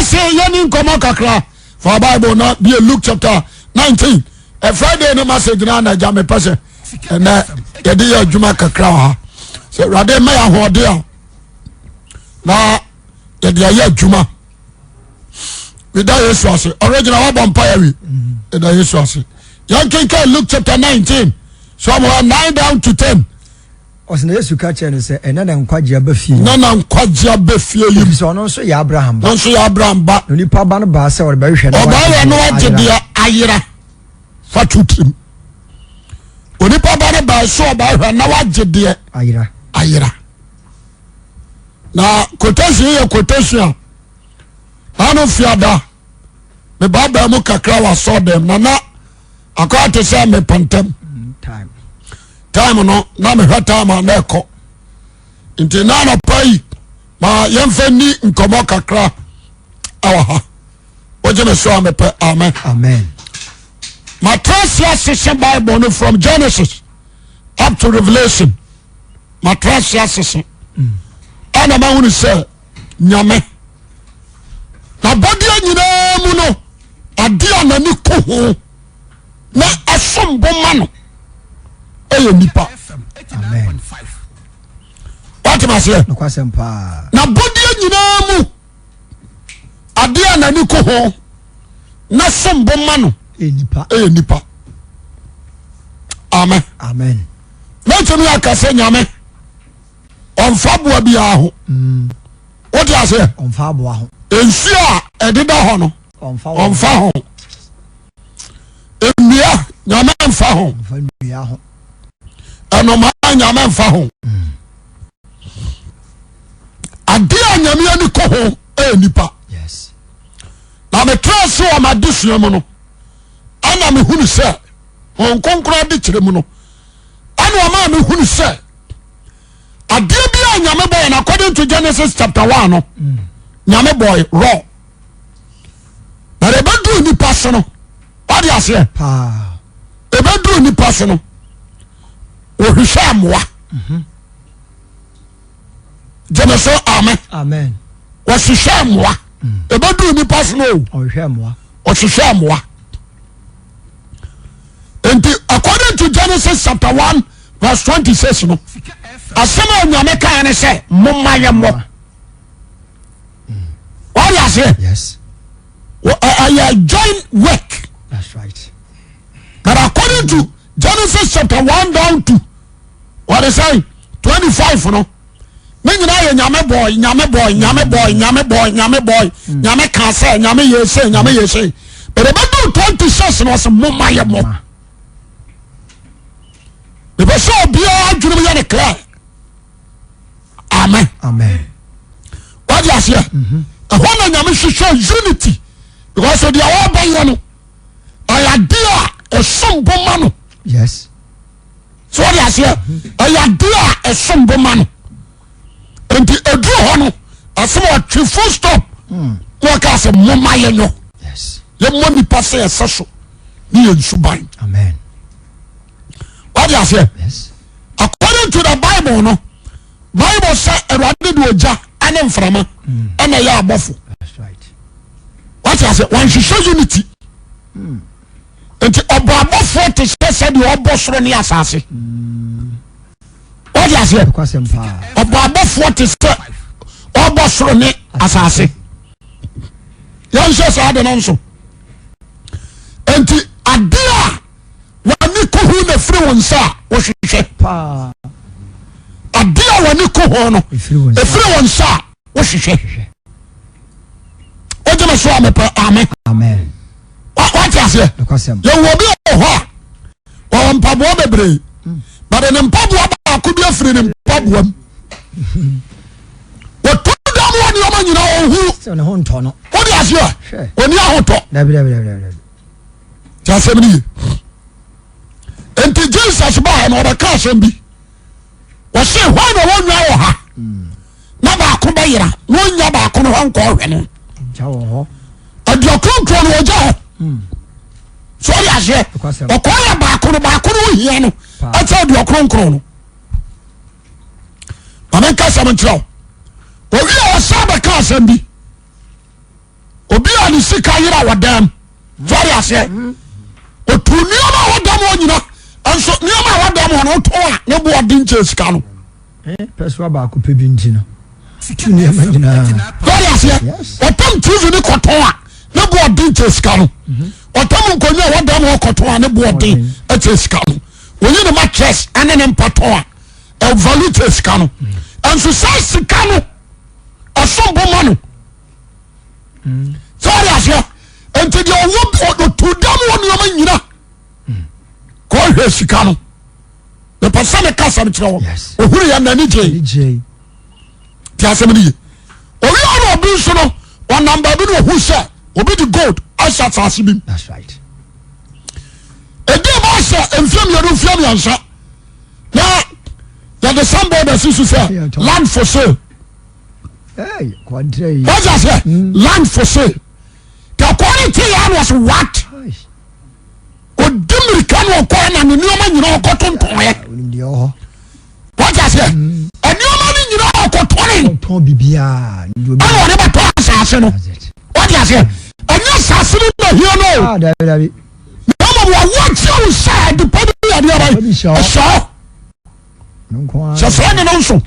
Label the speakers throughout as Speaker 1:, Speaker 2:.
Speaker 1: say yani nkomo kakra for Bible na be Luke chapter 19. A Friday no message na na jam pese na ye dey adwuma kakra ha. So rade me ahode a na ye dey adwuma. We da Yesu ase. Original wa bompa wi. E da Yesu ase. Yan kenka Luke chapter 19. So 9 down to 10.
Speaker 2: Osna Yesu ka che no se ena na nkwaje abafie.
Speaker 1: Na nkwaje abafie yi.
Speaker 2: So no so ya Abraham ba.
Speaker 1: No so ya Abraham ba.
Speaker 2: No nipa ba no ba se wo ba hwe na.
Speaker 1: Oba ya no agye de ayira. Fatutrim. Onipa ba no ba so oba hwe na wagye de ayira. Na quotation ano fiada. Me baba mu kakra wa so dem na akwa te say me pantem. Time no na me hwa time na eko nti na no pai ma yemfa ni nkomo kakra awaha oje me so amepe amen ma trust ya session Bible no from Genesis up to Revelation ma trust ya session ana ma hunu se nyame na body anyina mu no ade anani ko ho na asombo ma no eyo nipa
Speaker 2: amen
Speaker 1: what am I saying
Speaker 2: no kwasem pa
Speaker 1: na body anyina mu ade anani ko ho na sombo ma no eyo nipa amen na tumi akase nyame onfa boa bia ho what you say
Speaker 2: onfa boa ho
Speaker 1: ensu a ededa ho no onfa ho emia nyame onfa ho enoma nyame onfa ho ade anyame ani ko ho nipa
Speaker 2: yes
Speaker 1: na me trust o ma disua mu no ana me hunu se on konkro de kire mu no ana ma me hunu se ade bia nyame boy na according to Genesis chapter 1 no nyame boy raw na re bedu ni paso no what you say
Speaker 2: pa
Speaker 1: e bedu ni paso no o hwehwe amoa Genesis amen o hwehwe amoa e bedu ni paso no
Speaker 2: o hwehwe amoa
Speaker 1: o hwehwe amoa and according to Genesis chapter 1 verse 26 no asema nyame kan ne say momma yemo what you say
Speaker 2: yes
Speaker 1: I join work.
Speaker 2: That's right.
Speaker 1: But according to Genesis chapter 1 down to what is saying 25 no me nyina ye nyame boy nyame ka say nyame ye but about 26 no say momma ye mo the person bia adwuru ye ne clear amen what you say ahona nyame hwehwe unity because of the awaba no ayadea esombo mano
Speaker 2: yes
Speaker 1: so what you say ayadea esombo mano enti edu ho no asema twi full stop no ka se moma ye no
Speaker 2: yes
Speaker 1: ye mo ni passe eseso ni ensuban
Speaker 2: amen
Speaker 1: what you say
Speaker 2: yes
Speaker 1: according to the Bible say erade do oja ane mframa ene ya abofo
Speaker 2: that's right
Speaker 1: what you say one show unity enti obo abofo te say the obo soro ni asase what you say
Speaker 2: kwasem pa
Speaker 1: obo abofo te say obo soro ni asase yan so sa de nonso enti adea wani ko hu na firi wonsa wo hwehwe
Speaker 2: pa
Speaker 1: adea wani ko ho no efiri wonsa wo hwehwe ojema so amepa amen what you say
Speaker 2: kwasem
Speaker 1: ye wo bi ho wa mpabo bebre but ne mpabo ba ko bi afiri ne mpabo am wo to da mo ni o ma nyina o hu
Speaker 2: so ne ho nto no
Speaker 1: what you say oni ahoto
Speaker 2: dabi
Speaker 1: ja semni enti Jesus ba na o ka asem bi wo se ho na wo nwa wo ha na ba ko ba yira wo nya ba ko no ho nko hwe no
Speaker 2: jawo ho
Speaker 1: adio kontrol wo ja so ya je okoya ba ko no hie no ata adio kontrol no amen ka sam ntraw o wi o sa ba ka asem bi ne sika yera wadam very ase otu nioma wadam onyina anso nioma wadam no to a ne bo odin che sika no
Speaker 2: peswa ba ko pebi ntino tu nioma nyina
Speaker 1: very ase otam TV ni koton a ne bo odin che sika no otam nkonya wadam koton a ne bo odin che sika no onye ne mattress ane ne mpaton a e value che sika no anso sai sika no asombo manu sorry asya enti de owo to dam woni o manyina ko hwe sika no the person ka sam kire wo ohuru ya na ni je ti asem ni owi ono obi so no one number bi no hu se obi di gold asha tsase bi
Speaker 2: that's right
Speaker 1: edi ba se emfiam ya do fiam ya nsa na ya the somebody that sisu say land for sale.
Speaker 2: Hey, quadre.
Speaker 1: What's that? Land for sale. The quality land was what? Odimri kanu okwa na nioma nyina okoton toye. What's that? Enioma ni nyina okoton.
Speaker 2: Ton bibia.
Speaker 1: Ano ne ba to asase no. What's that? Enya asase no here no.
Speaker 2: Ah, David.
Speaker 1: Mama what you said depending on the other. So. So friend no so.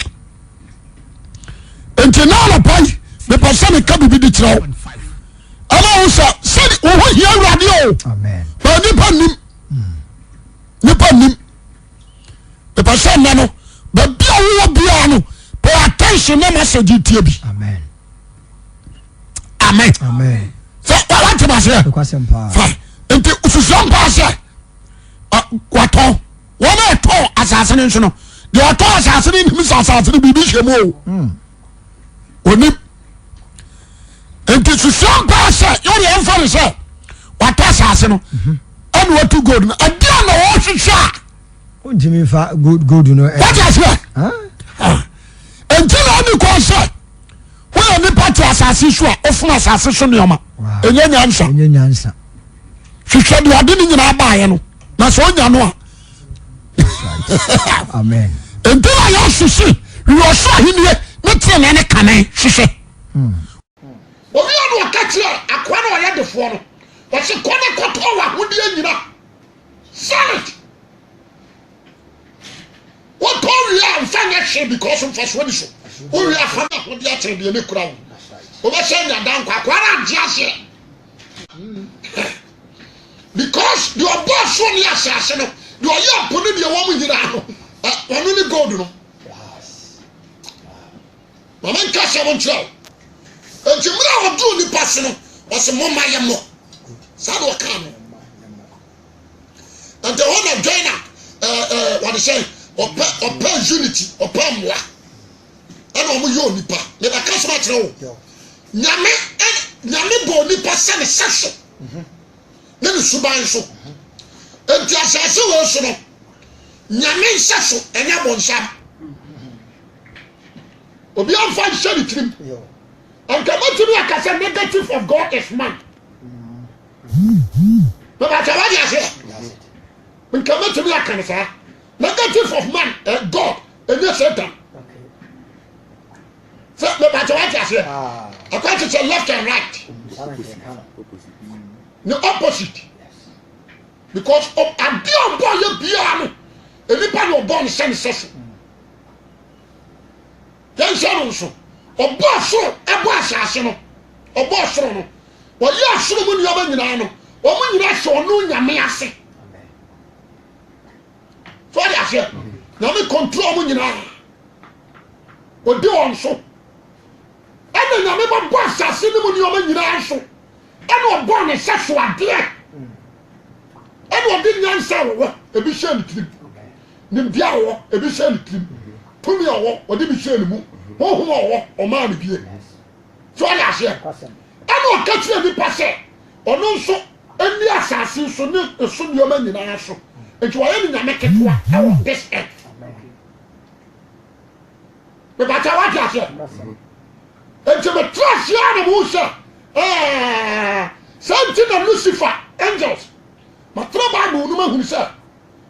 Speaker 1: Enti na la pai me person ka bibi di kire ama usa said wo hia awrade o
Speaker 2: amen
Speaker 1: ba nipa nim the person na no ba bia wo bia no pay attention na message tie bi
Speaker 2: amen
Speaker 1: amen so what you say
Speaker 2: kwasem pa
Speaker 1: fine enti ususan pa say kwato wo na to asase ne nso no de to asase ne nim asase ne bibi hwemo oni enti susan pa se yori enfare se wata asase no anu watu gold no adia na wo hwehwa
Speaker 2: onjimi fa gold no
Speaker 1: wata se enti na oni ko se wo ni party asase so a ofuna asase so neoma enye nyansa hwehwa de ade ni nyina ba ye no na so onya no a
Speaker 2: amen
Speaker 1: enti na yo susi yo so ahenie ne tiene ne kanen hwehwe obi anu akati akwa na oya defo no wo se kone koto wa hodi anyina solid what all you am fanya she because of first one so o wi afana hodi atende ne kura wo o be se nya dan kwa na agi ase because the boss one ya ase no the oya poni de wo mu nyina no onu ni gold no mama nka se won tro enti mura wo du ni pass no o se mo ma ye mo sa do ka no and the one of joiner what they say open unity open mwa and o mo yo nipa le ba ka so ma tro wo nyame bo nipa se ne seso ne ni suban so enti asase wo so no nyame seso enya bo nsam obi am find share trim and come to me akase negative of God is man no matter what you say when come to me akase negative of man God and yes Satan so no matter what you say according to left and right the opposite because of a dear boy you bia no enipa no born sense then sharon so obo so ebo asase no obo so no wo ya so mu ni oba nyina no wo mu nyina so no nyame ase for ya se na me control mu nyina o de on so ene nyame bo asase ni mu ni oba nyina so ene obo ne seso ade ene obi nyansa wo ebi hye ni trim nim bia wo ebi hye ni trim tumi owo odi bi hye ni mu ho owo o ma ni bie so ya se ana o ka tire ni pase ono nso eni asase so ne so ni o ma nyina so enti wo ye ni nyame ketwa e wo this earth be ba ta wa ja se enti me trust ya na mu se something of Lucifer angels ma traba no no ma hu se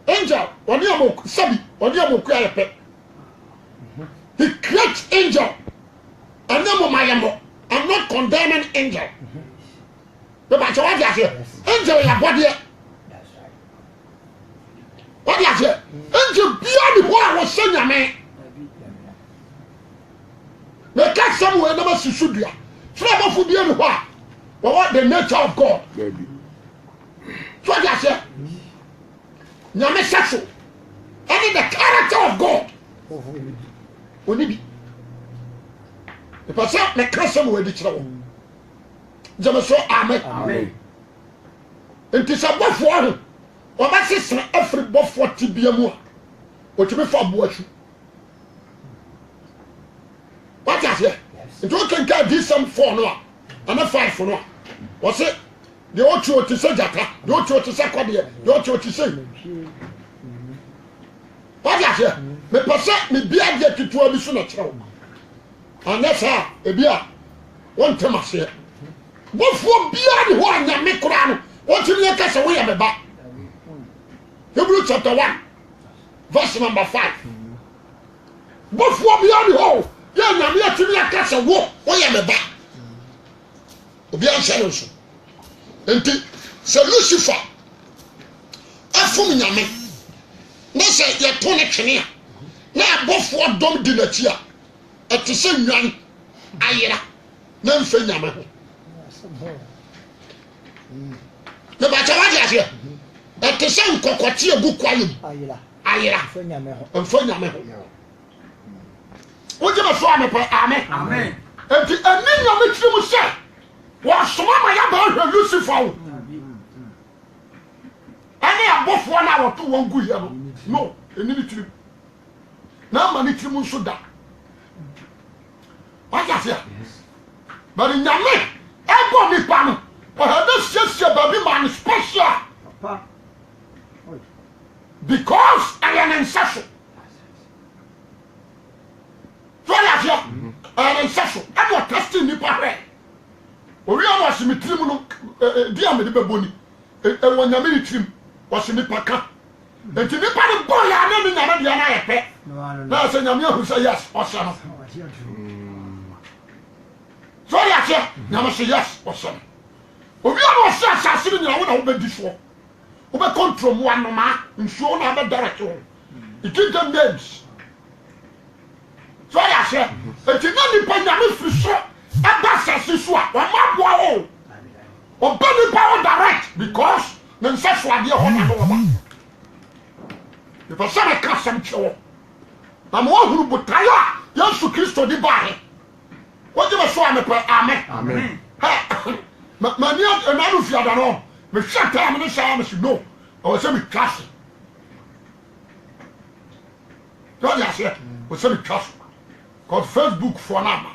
Speaker 1: angel oni am sabi oni am ku ayepe he creates angel and no mayamo I'm not condemning angel me ba che wa dia se angel ya body what dia se angel bia ni ho a wo se nyame me ka somewhere na ma susudua fra ba fu bia ni ho a what the nature of God so dia se nyame saso and the character of God oni bi the person me ka somewhere di kire wo jama so amen enti sa bofo ho o ba sesere every bofo tibia mu a o tibe fa bo achu what is here enti o kan ka disem 4 no a ana 5 no a o se de o chu o ti se jata de o chu o ti se kwade de o chu o ti se what is here me pese me bia de tutu abi so na kire wo anasa ebia won temase bofo bia ni ho anyame kura no won timi ya kasa wo ya meba Hebrew chapter 1 verse number 5 bofo bia ni ho ya nyame ya timi ya kasa wo ya meba obi an share so enti se Lucifer afum nyame na se ye to ne twene a na bofo dom di na ti a eti se nwan ayera na mfe nyame ho me ba cha wa dia se eti se nkokoti egu kwayem ayera mfe nyame ho oje ba so amepa amen eti eni nyame tiri mu se wa soma ma ya ba hwe Lucifer o ani abofo na woto won gu ye no eni ni tiri na ma ni tiri mu so da what is here but nyame ego ni pa no o ha de siesie baby man special because I am ancestral so that you are ancestral I am testing ni pa re ori am was mi trim no di am de beboni e won nyame ni trim was ni pa ka enti ni pa de boy ya na ni nyame de na ye pe na se nyame hu say yes o se no so ya che nyame say yes o se obi am was asase ni nyame na wo be di so wo be control mo anoma nsuo na be direct wo it give them names so ya che enti na ni pa nyame firi so aba sase so a wa maboa wo o be ni pa direct because na nsaso ade ho na no ba the person ka sam chewo na mo huru butaya Yesu Kristo di bae wo je so amepa amen mani na no fi ada no me shut am no sha am no o se mi class don't ya say o se mi class cause Facebook for now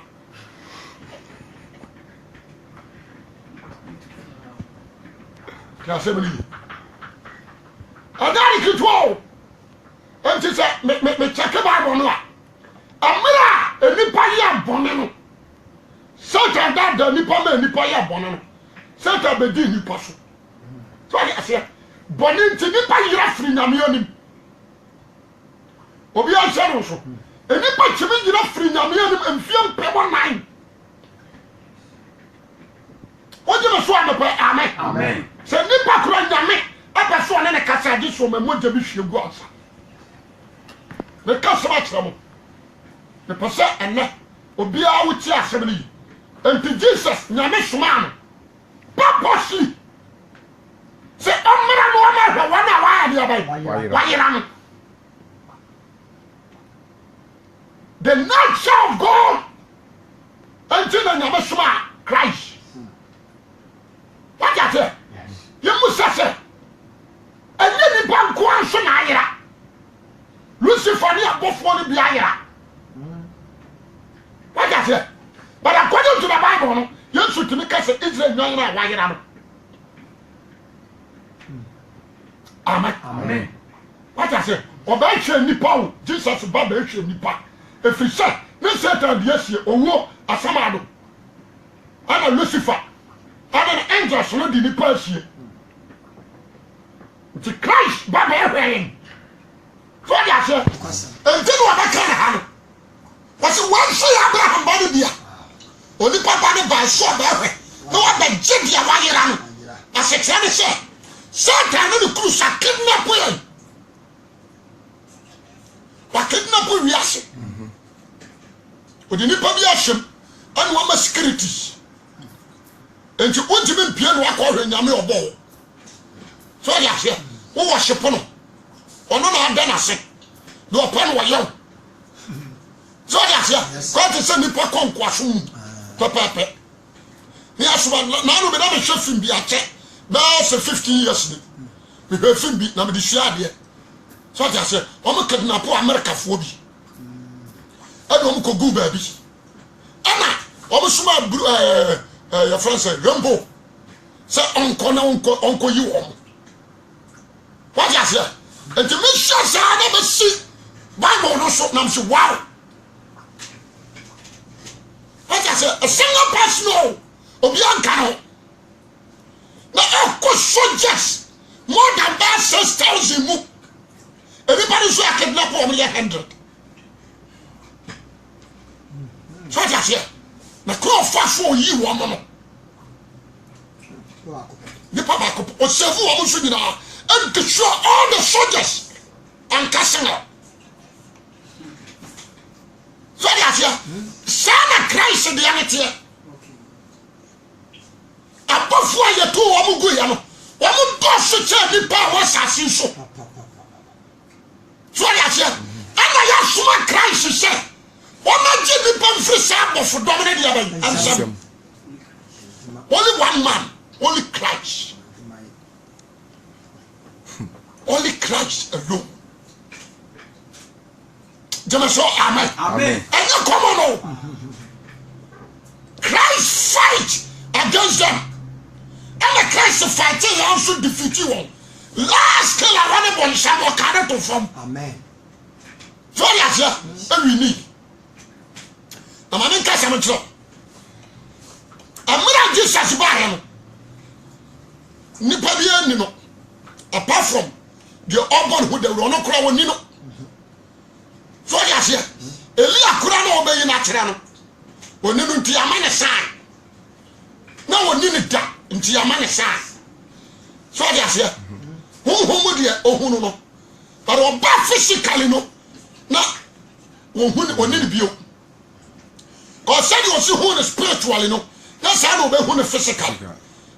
Speaker 1: ya se mi adari kitwo enti se me check Bible no amra enipa ya bone no Satan da nipa ma nipa ya bone no Satan be di nipa so ya se bone nti nipa yira firi nyame onim obi a share so enipa chimi yira firi nyame onim emfiem pebo 9 oje me so amen amen se nipa kura nyame aba so ne kasa di so me moja bi hwe gu asa me kasa ba kira mo me pese enne obi a wuti asebni enti Jesus nyame soma purposely se amra no ma wana wa dia bai wa yira no the nature of God until the nyame soma Christ what you say you must say and then the bank ko anso na ayira Lucifer ni abofo ni bia ayira what you say but according to the Bible no Yesu timi kase Israel nwan na wa ayira no amen what you say oba hwe nipa o Jesus ba ba hwe nipa efisa ne Satan de asie owo asamado ana Lucifer ana angels no di nipa asie the Christ ba ba hwe so ya say enti no ba kan ha no was one say Abraham ba no dia oni papa ne ba so ba hwe no wa ba je dia wa yira no akyerɛ ne sɛ Satan ne cruise a kidnap yɛn wa kidnap wiase odi nipa bi ahyem ane wama security enti wontimi mpie no akɔhwɛ nyame ɔbɔ so ya hwɛ wo worship no ɔno na ada na se do ɔpɛ no wɔyɛ so ya hwɛ ko te sɛ nipa kɔnkwaso mu pɛpɛpɛ ni asoba na no be na me hwɛ film bi akyɛ na se 15 years ni me hwɛ film bi na me de hwɛ adeɛ so ya hwɛ ɔmo kidnap America fo bi ade ɔmo kogu baabi ana ɔmo suma ya France Rambo say onko na onko yi wo what you say and to me sure say na be see Bible no so na me wow what you say a single person obi anka no na eko soldiers more than that 6,000 mu everybody so kidnap o 100 so what you say na ko fa so yi wo mo no the papa o sevu wo so nyina and to show all the soldiers and casino so ya fia sana Christ the anete abofo ayeto wo mo go ya no wo mo do so che di pa wo sase so ya fia ana ya suma Christ se Ona jidi pam free sample for dominate the other. Only one man, only Christ. Only Christ alone. Jamaso, amen.
Speaker 3: Amen.
Speaker 1: And you come on. Christ fight against them. And the Christ fighting also defeat you. Last kill a running one shall walk out of from.
Speaker 2: Amen.
Speaker 1: So yes, and we need. I'm an incassament. I'm not just as bad. Nipadia Nino. Apart from the urban who the Rono Crow Nino. So yes, Elia Kurano obey natural. When you do Tiamana sign. Now we need that in Tiamana sign. So yes, who would you oh no? But about physically no. Now, when need you. God said you see who is spiritually no. That's how we who is physical.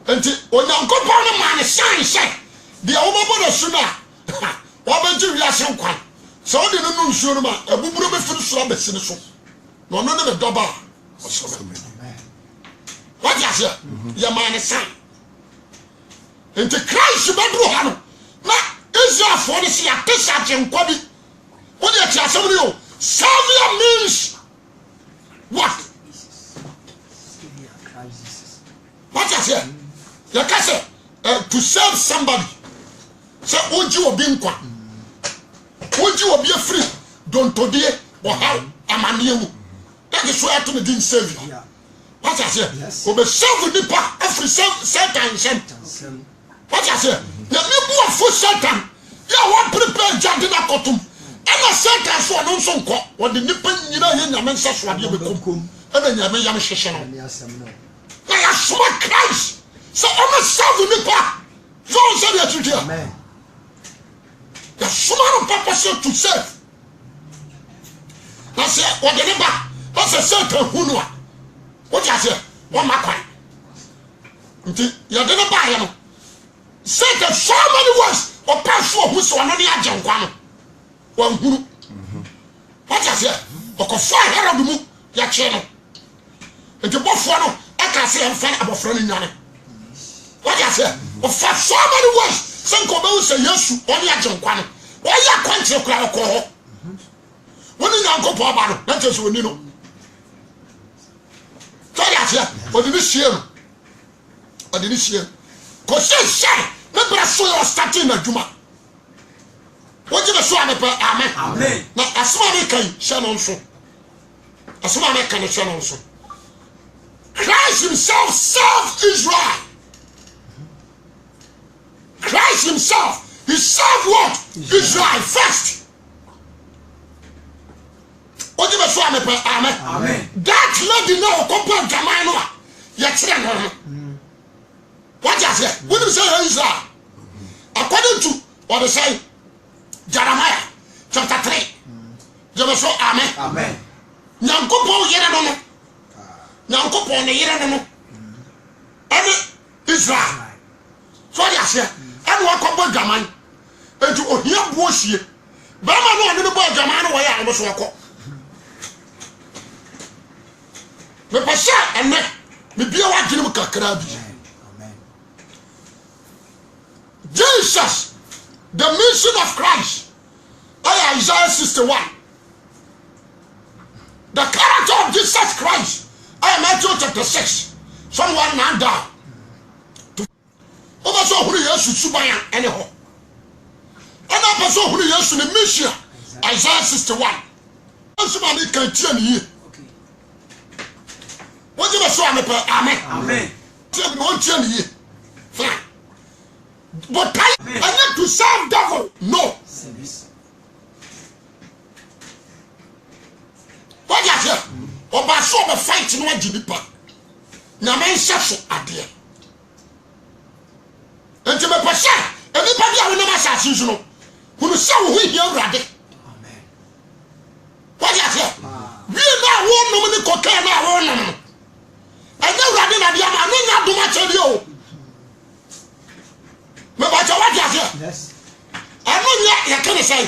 Speaker 1: And when you go upon a man sign say the overboard sooner. What about you? Yes, you can. So they don't know sure man. A bubble be finished from the sinner. No, no, no, double. What you say? Your man is sign. And to Christ you better know. Now, Israel for the sea at this and Kobe. What you tell somebody? Savior means what? What you say? You can say to serve somebody. Say, would you be in? Would you be free? Don't today or how am I near you? That is why I told the Savior. What I say? Obe serve the pa every Satan. What I say? The people of full Satan. You want prepare Jardina Kotum. And I said that's what I'm so called. What the Nippon, you know, Yaman says what you become. And then Yaman Yamishan. I have smart Christ. So I'm a serve the pa. So I said that you do. Amen. The smart purpose to serve. I said, what the neighbor? That's a certain who. What I say? What my point? You didn't buy him. Say that so many words or pass for who's one on the agent one. One who. What I say? Or fire hair of the moon, your channel. And the both one, I can say I'm fine about friendly none. What I say? Or for so many words, some Kobo say yes, on the agent one. Why you can't say crowd call? When you go for about that is when you know. But in this year, or this year, because she said, never saw you starting a Juma. What did I saw? Amen. Amen. Now, as soon as I can, Shannon so. As soon as I can, Shannon so. Christ himself served Israel. Christ himself, he served what? Israel first. What did I say? Amen. Amen. That lady now compare Jamaica. Yet, what I you say? What do you say Israel? According to what they say, Jeremiah chapter 3. You say amen.
Speaker 3: Amen.
Speaker 1: Nyankopo yere no no. Nyankopo ne yere no no. Any Israel. So you say, and what come Jaman? And to ohia buosie. Bama no ane no bo Jaman wo ya no so ko. Me pese ene me bia wa gine mu kakra bi.
Speaker 3: Amen.
Speaker 1: Jesus, the mission of Christ. Isaiah 61. The character of Jesus Christ. Matthew chapter 6. Someone now down. Over so who Yesu subaya anyhow. And that person who Yesu the mission. Isaiah 61. Somebody can tell you. What you say? Amen.
Speaker 3: Amen.
Speaker 1: Tell me what tell you. Fine. But I need to serve devil. No. What you say? Oba so be fight no aginipa. Na men hyeso ade. Enti me pese, enipa bia wo na ma sase nso no. Hunu se wo hu hia urade.
Speaker 3: Amen.
Speaker 1: What you say? We na wo no me koka na wo no. Enya urade na bia ma no nya doma chede o. Me ba cha what you say?
Speaker 2: Yes.
Speaker 1: Anu nya ya kan say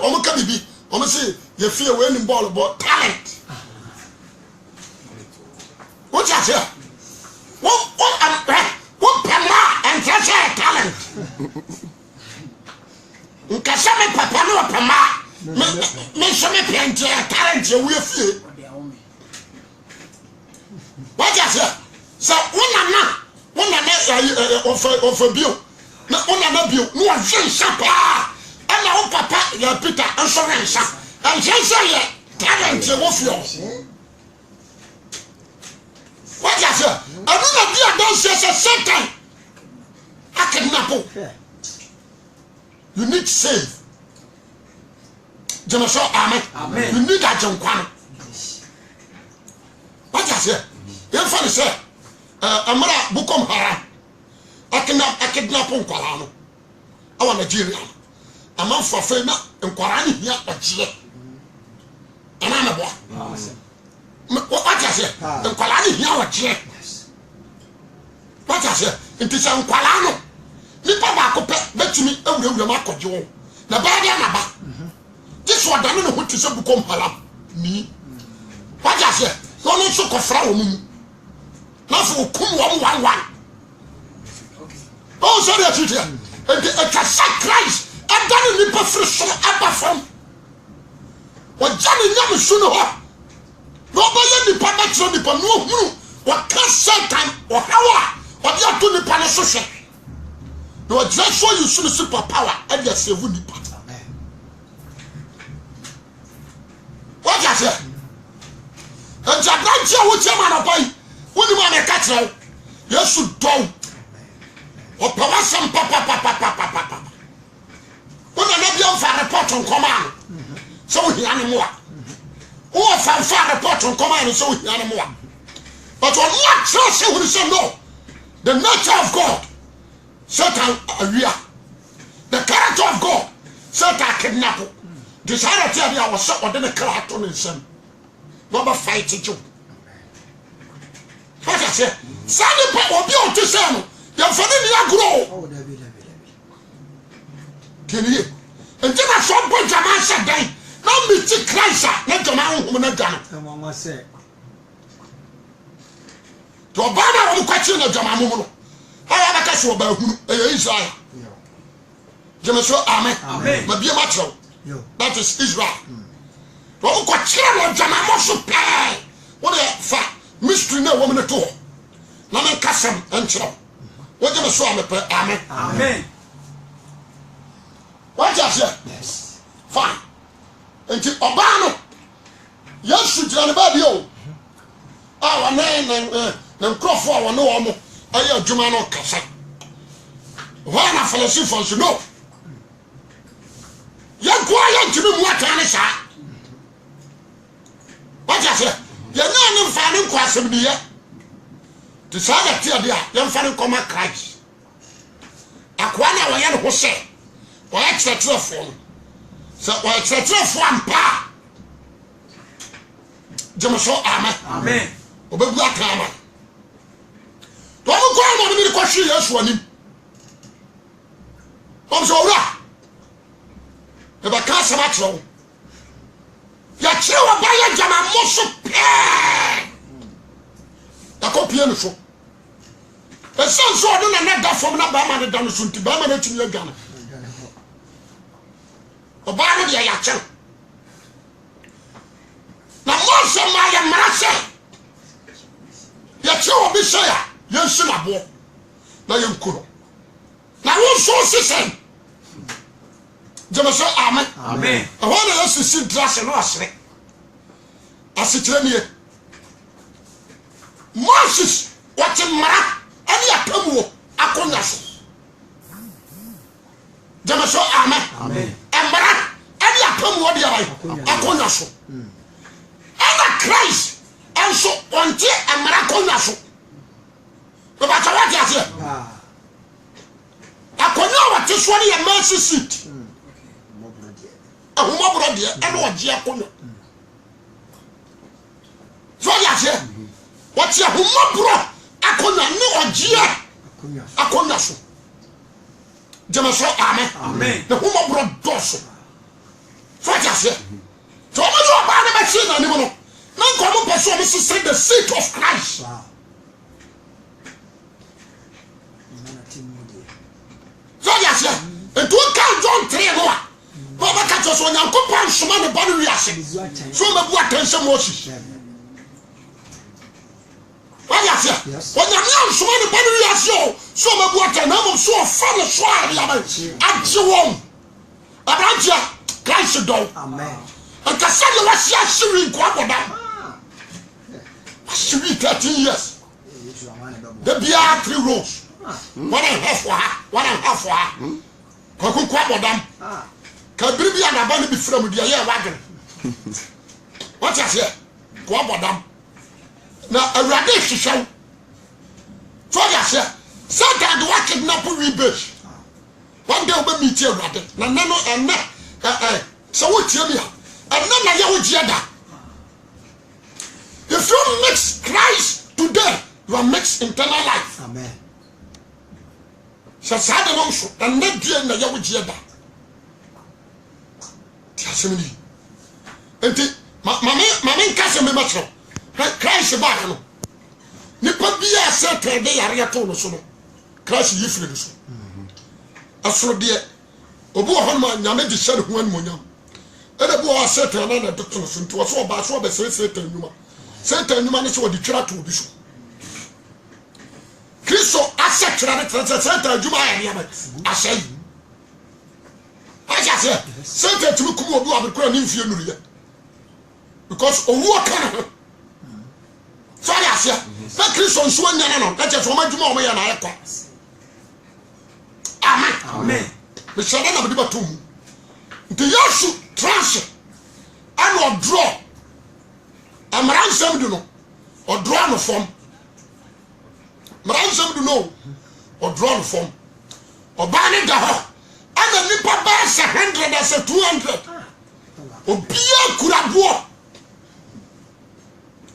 Speaker 1: omo ka bibi. Omo say ye fear we ni ball but talent. What you say? What pama and treasure talent. Nkasa me papa no pama. Me so me plenty talent we fear. What you say? So one of bio. Na one na bio. No a jean sapa. And now papa ya Peter insurance. And say talent we fear. What you say? I don't know Satan. I can napo. You need save. Jemeso amen.
Speaker 3: Amen.
Speaker 1: You need that jonkwan. What you say? You find say amara bukom haram. I kidnap nkwala no. Awa Nigeria. Amam for fe na nkwara ni hia agye. Ana na bo. What you say? Nkwala ni hia agye. What I say? It is a Palano. Nipa Bacope, betumi, a makojo. The body and a ba. This one done what is a become halam. Me. What I say? No, no, so confrown me. Not for come 111. Oh, sorry, I should hear. And a Christ. I've done a nipper from upper from. What Johnny never sooner. Nobody nipa metro nipa no. What can't say time or how. What you are doing in Panasosha? You are just so you should super power and you're saving the part. What you say? And Jabrantia, which a man of boy, when you want a catcher, you should do. Or power some papa. When I let you for a report on command, so he anymore. Or for a report on command, so he anymore. But on what trust you will say no? The nature of God, Satan area. The character of God, Satan kidnap. Desire to tell you I was so within a character on him. Number fighting you. What I say? Sandy Pop will be on to say, you're funny, grow.
Speaker 2: Oh,
Speaker 1: Can you? And then I saw Boy Jaman said, now me to Christ, not Jaman who not done.
Speaker 2: Mama said.
Speaker 1: To Obama will question the Jamamuno. I have a casual about Israel. Jemeso amen.
Speaker 3: Amen.
Speaker 1: But be a macho. That is Israel. Well, question of Jamamoso pay. What a fact. Mystery no woman at all. Naman Kassam and Chino. What you saw me pay. Amen.
Speaker 3: Amen.
Speaker 1: What you say?
Speaker 2: Yes.
Speaker 1: Fine. Until Obama. Yes, you tell about you. Our name and Crawford, no one. I am Jumano Cassa. One of the for no. You're quiet to be what I say. What I say? You're not finding question here. To say that you're young fan come Christ. a wɔyɛ ne ho sɛ wɔyɛ kyerɛkyerɛfoɔ no sɛ wɔyɛ kyerɛkyerɛfoɔ ampa gyeme so amen ɔbɛbu aka ama wɔn mo kɔn mo de kɔhwe Yesu anim wɔn sɛ owura ɛbɛka asɛm akyerɛ wo yɛkyerɛ wɔ ba yɛ gyama mo so pɛɛ yɛkɔpie no so ɛsiane sɛ ɔde nana da fam na bɛrima no da no so nti bɛrima no atumi adwane ɔbaa no deɛ yɛakyɛ na Mose ma yɛ mmara sɛ yɛkyerɛ wɔ bi sɛ a yɛnsi naboɔ na yɛnku no na wo nso sesɛn gyeme sɛ amen ɛhɔ na yɛsisi ntra se no ɔsere asekyerɛ nie Moses wɔte mmara ɛne apamuo akɔnya so gyeme sɛ amen mmara ɛne apamuo deɛ akɔnya so ɛna Christ ɛnso ɔnte mmara akɔnya so bɛbɛkyɛ wɔte aseɛ akɔnya a wɔte soɔ no yɛ mercy seat ahomɔborɔ deɛ ɛne ɔgye akɔnya so ɔde aseɛ wɔte ahomɔborɔ akɔnya ne ɔgye akɔnya so gyeme so amen ne homɔborɔ dɔɔso so ɔde aseɛ nti ɔmo ne ɔbaa no bɛhye n'anim no na nka ɔmo pɛ sɛ ɔmo sesɛ the seat of Christ so ɔde aseɛ nti woka John 3 no a na ɔbɛka kyerɛ sɛ Onyankopɔn nsoma ne ba no wiase so ɔmabu atɛnhyɛ Moses wọ́n yà fẹ́ ọ̀nyàmí ànsùnmọ́ ní bọ́ọ̀lù yà sí o sí ọmọ ẹbú ọ̀tẹ̀ náà mo sí ọ̀fẹ́ ní sọ àrẹ yàrá àjẹ wọn abirajẹ Christ dọ̀w nkasa ni wọ́n si àṣírí nkọ́ àbọ̀dá àṣírí 13 years dẹbi a 3 rows 1.5 for ha 1.5 for ha kọ́kọ́ nkọ́ àbọ̀dá kàbírí bí ànàbọ̀ níbi fúnra mu di ẹ̀yẹ ẹ̀ wá gẹ̀rẹ̀ wọ́n ti àṣẹ nkọ́ àbọ̀dá na awurade hwehwɛ so de ahyɛ Satan de wa kidnap rebase one day wobɛmi tie awurade na nne no ɛnɛ sɛ wotie mi a ɛnɛ na yɛ wogyeɛ da if you mix Christ today you are mixed eternal life amen sɛ saa de no nso ɛnɛ due na yɛ wogyeɛ da ti asɛm ni enti mame nka sɛ memakyerɛw Christ back no nipa bia sɛ tɛde yare to no so no Christ yi firi no so asoro de obi wɔ hɔ ma nyame de hyɛ ne ho animonyam ɛna bi wɔ sɛ tɛde na de to no so nti wɔ so ɔba so ɔbɛsɛ tɛde nnwuma sɛ tɛde nnwuma ne sɛ wɔde twira to obi so Kristo asɛ twira ne tɛde sɛ tɛde nnwuma ayɛ ne aba ahyɛ yi ahyɛ sɛ tɛde tumi kum obi wɔ abekora ne mfie nuruyɛ because owuo ka ne ho so ya asia na Kristo nso anya no na kyerɛ ɔma dwuma ɔma yɛ na ayɛ kwa amen me hyɛ na bɛde batom nti Yesu tranche ana ɔdrɔ amara nsɛm du no ɔdrɔ no fam mara nsɛm du no ɔdrɔ no fam ɔbaa ne da hɔ ana nipa bɛɛ sɛ 100 asɛ 200 obiara kura boɔ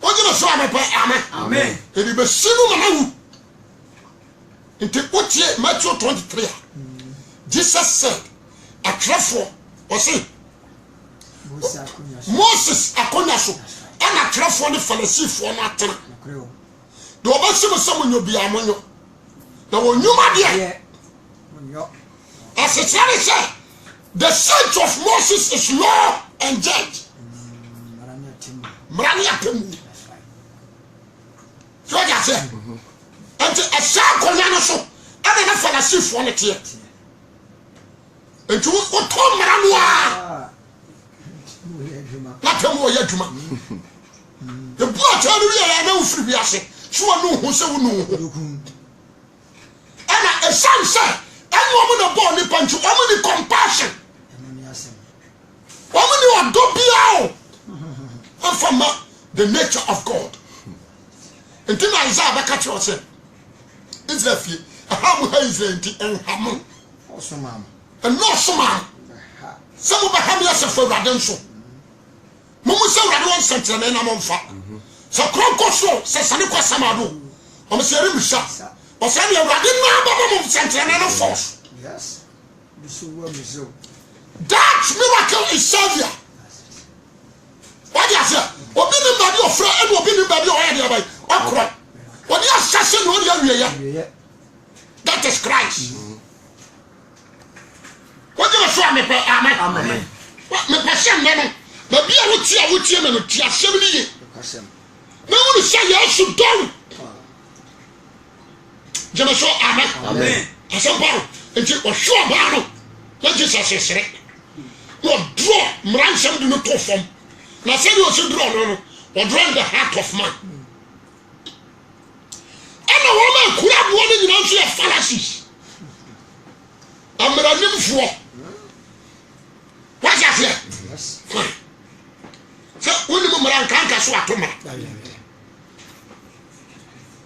Speaker 1: ojina so amepa amen edi be sinu manawu nti otie Matthew 23 Jesus said atrefo o say Moses akonya so ana atrefo ne Farisifo na atena do obasim so monyo bia monyo na wonyuma de asesare say the seat of Moses is law and judge marani apemu so ya say enti esa konya no so ana na Farisifo ne tie enti wo to marano a na temu ya dwuma e bu ata no ya na ufiri bi ase so no hu se wo no hu ana esan se enu omo na bo ni panchu omo ni compassion omo ni odo bia o from the nature of God enti na Isaiah baka cho se Israel fie aha mu ha Israel enti enham and no soma. Some of the hamias of Radonso. Momusa Radon Sentinel and Amonfa. So Cronco, says Sanuka Samadu. I'm saying, Musha. Or send your Radin Sentinel and Force.
Speaker 2: Yes.
Speaker 1: That miracle is Savior. What do you say? Obin body of friend and obin body of any okra. What you assassin on your that is Christ. What do you say? Amen. What me person men? But be a would and tia 70 years. No one say yes to do. Jemeso amen. I said, Bow, and you were sure Bow. Let Jesus say, no draw, Mransom do not perform. Now say you should draw, or draw the heart of man. And a woman could have wanted you to have fallacies. I'm a new for. What's that here? Fine. So, when the woman can't catch what to me.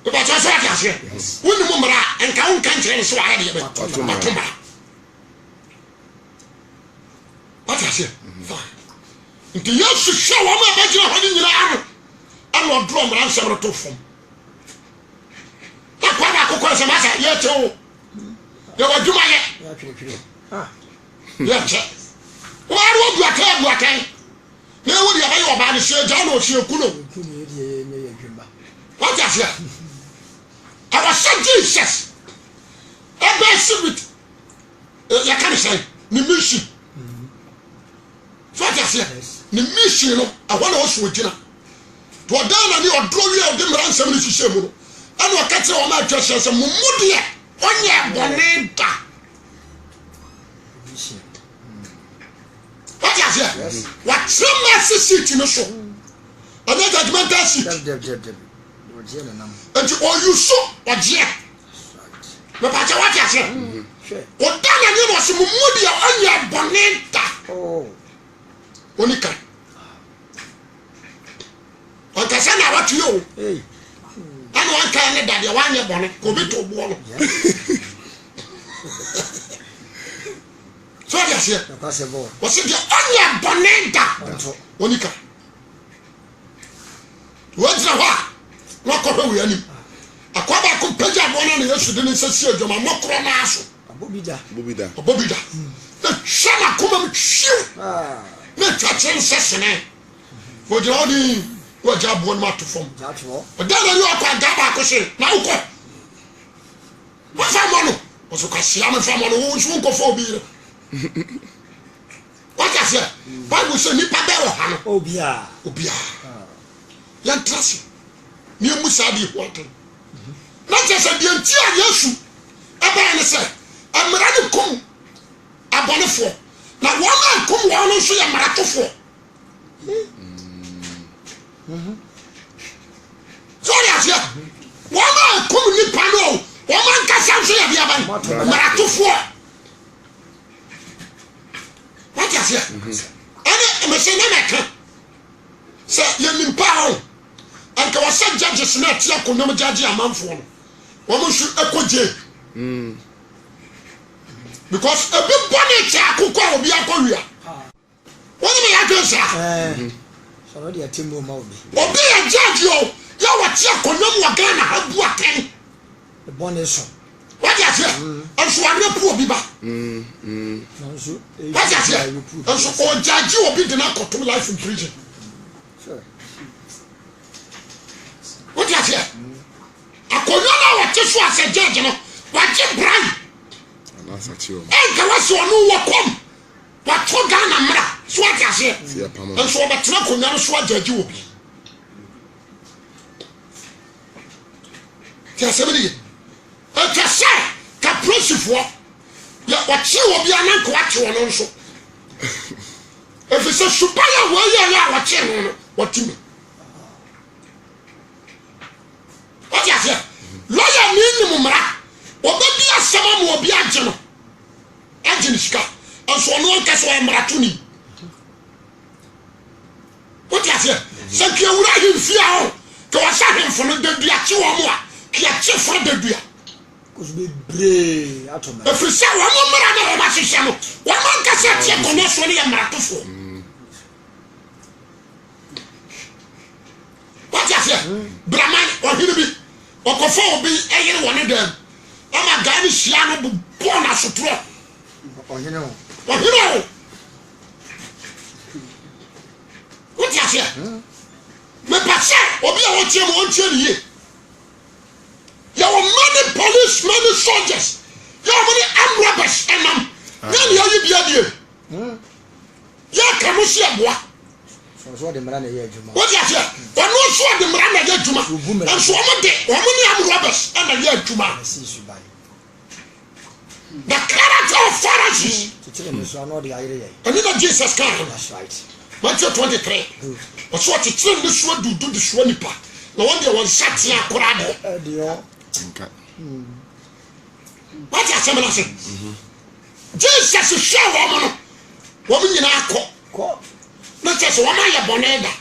Speaker 1: But I just like here. When the woman and can't change so I did it. What I say? Fine. The years to show what my budget holding in the arm. I will draw my answer to form. That's why I could call some answer. Yet, oh, you will do my yes. Why would you attend what I? Now, would you have about the share down or she could? What I say? I was sent Jesus. I bear secret. You can't say, the mission. So I say, the mission, I want to also with you. To a down and you are drawing out the man 77. And what catch on my church as a Mumudia, 1 year bonita. What I say? What some master seat in the show? And then judgmental seat. And you all you saw or jet. But what I say? What down and you was Mumudia 1 year bonita. Oh. Monica. On can send out to you. And one can that you want your bonnet, go bit to one. So that's it. What's it your bonnet? Monica. What's the what? Not over with any. A quaba compared one on the issue didn't say, you're my mocronasso. A bobida. The Shana come and shoot. Let your change session, for the only what job one more to form. But then you are quite gabaco. Now, what's that money? Was a Cassiam from one who's won't go for beer. What I say? Bible say Nipa Bell, Obia. Young Tracy, near Musadi water. Not just at the entire Yesu. A man said, I'm ready to come. A bonnet. Now one man come one and say a marathon for. Sorry, I said, one man come in the panel, one man can say a marathon for. What I said? And I say, never can. Say, you're in power. And can I say, judges not Tiaco, no judge a man for. Woman should echo J. Because a big bonnet could call me a courier. What do you say? So, the Timbo Moby. Or be a judge, you are Tiaco, no more Ghana, have what the bonnet. What I say? And so I'm not poor Biba. What I say? And so, or judge you will be the knuckle to life in prison. What I say? I could not know what this was a judge, you know. What you brand? And there was no one come. What told Ghana, swat as here. And so the truck will never swat the Jew. There's somebody. And just say, Capricious for what you will be an uncle at you and also. If it's a superior way, you are watching what you mean. What I say? Lawyer minimum. Or maybe a summer will be a general. Angelica, and so no one can say Maratuni. What I say? Thank you, I him fear. To a second from the Diachu or more, Kiachi from the Dia.
Speaker 2: Cause be brave atoma.
Speaker 1: If you say one more na ma hihye no, one man ka say tie kono so ne yamratofo. What you say? Brahman or hinibi okofo obi eyere woni dem. Ama ga ni hia no bo na sotro.
Speaker 2: Ohene o.
Speaker 1: Ohene o. What you say? Me passe obi a wo tie mo on tie ni ye. There were many police, many soldiers. There were many armed robbers and then you be here. Yeah, can you see a boy?
Speaker 2: So the man here, Juma.
Speaker 1: What you say? But no so the man here, Juma. And so many armed robbers and the year Juma. The character of Pharisees. And then Jesus came.
Speaker 2: That's right.
Speaker 1: Matthew 23. But so to train this one do this one part. No one day one sat here, Corrado. What you say? Jesus is sure woman in our court. Not just one of your boneda.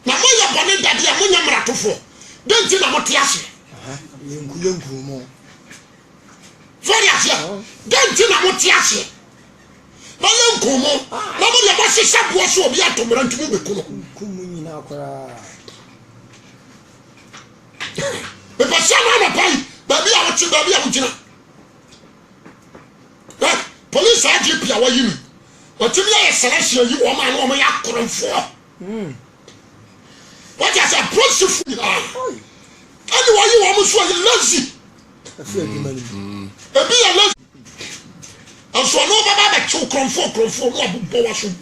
Speaker 1: Now, your bonnet that you are Munyamra to four. Don't you know what you say? Don't you know what you say? No, you come. Nobody wants to shop was so be at to run to me. But someone pay. Baby, I want you, baby, I want you. Police IGP, how are you? But you are a selection, you are my woman, I couldn't for. What is a process? Anyway, you almost were lazy. Baby, I love you. And so, no, Baba, two crumfo, what is it?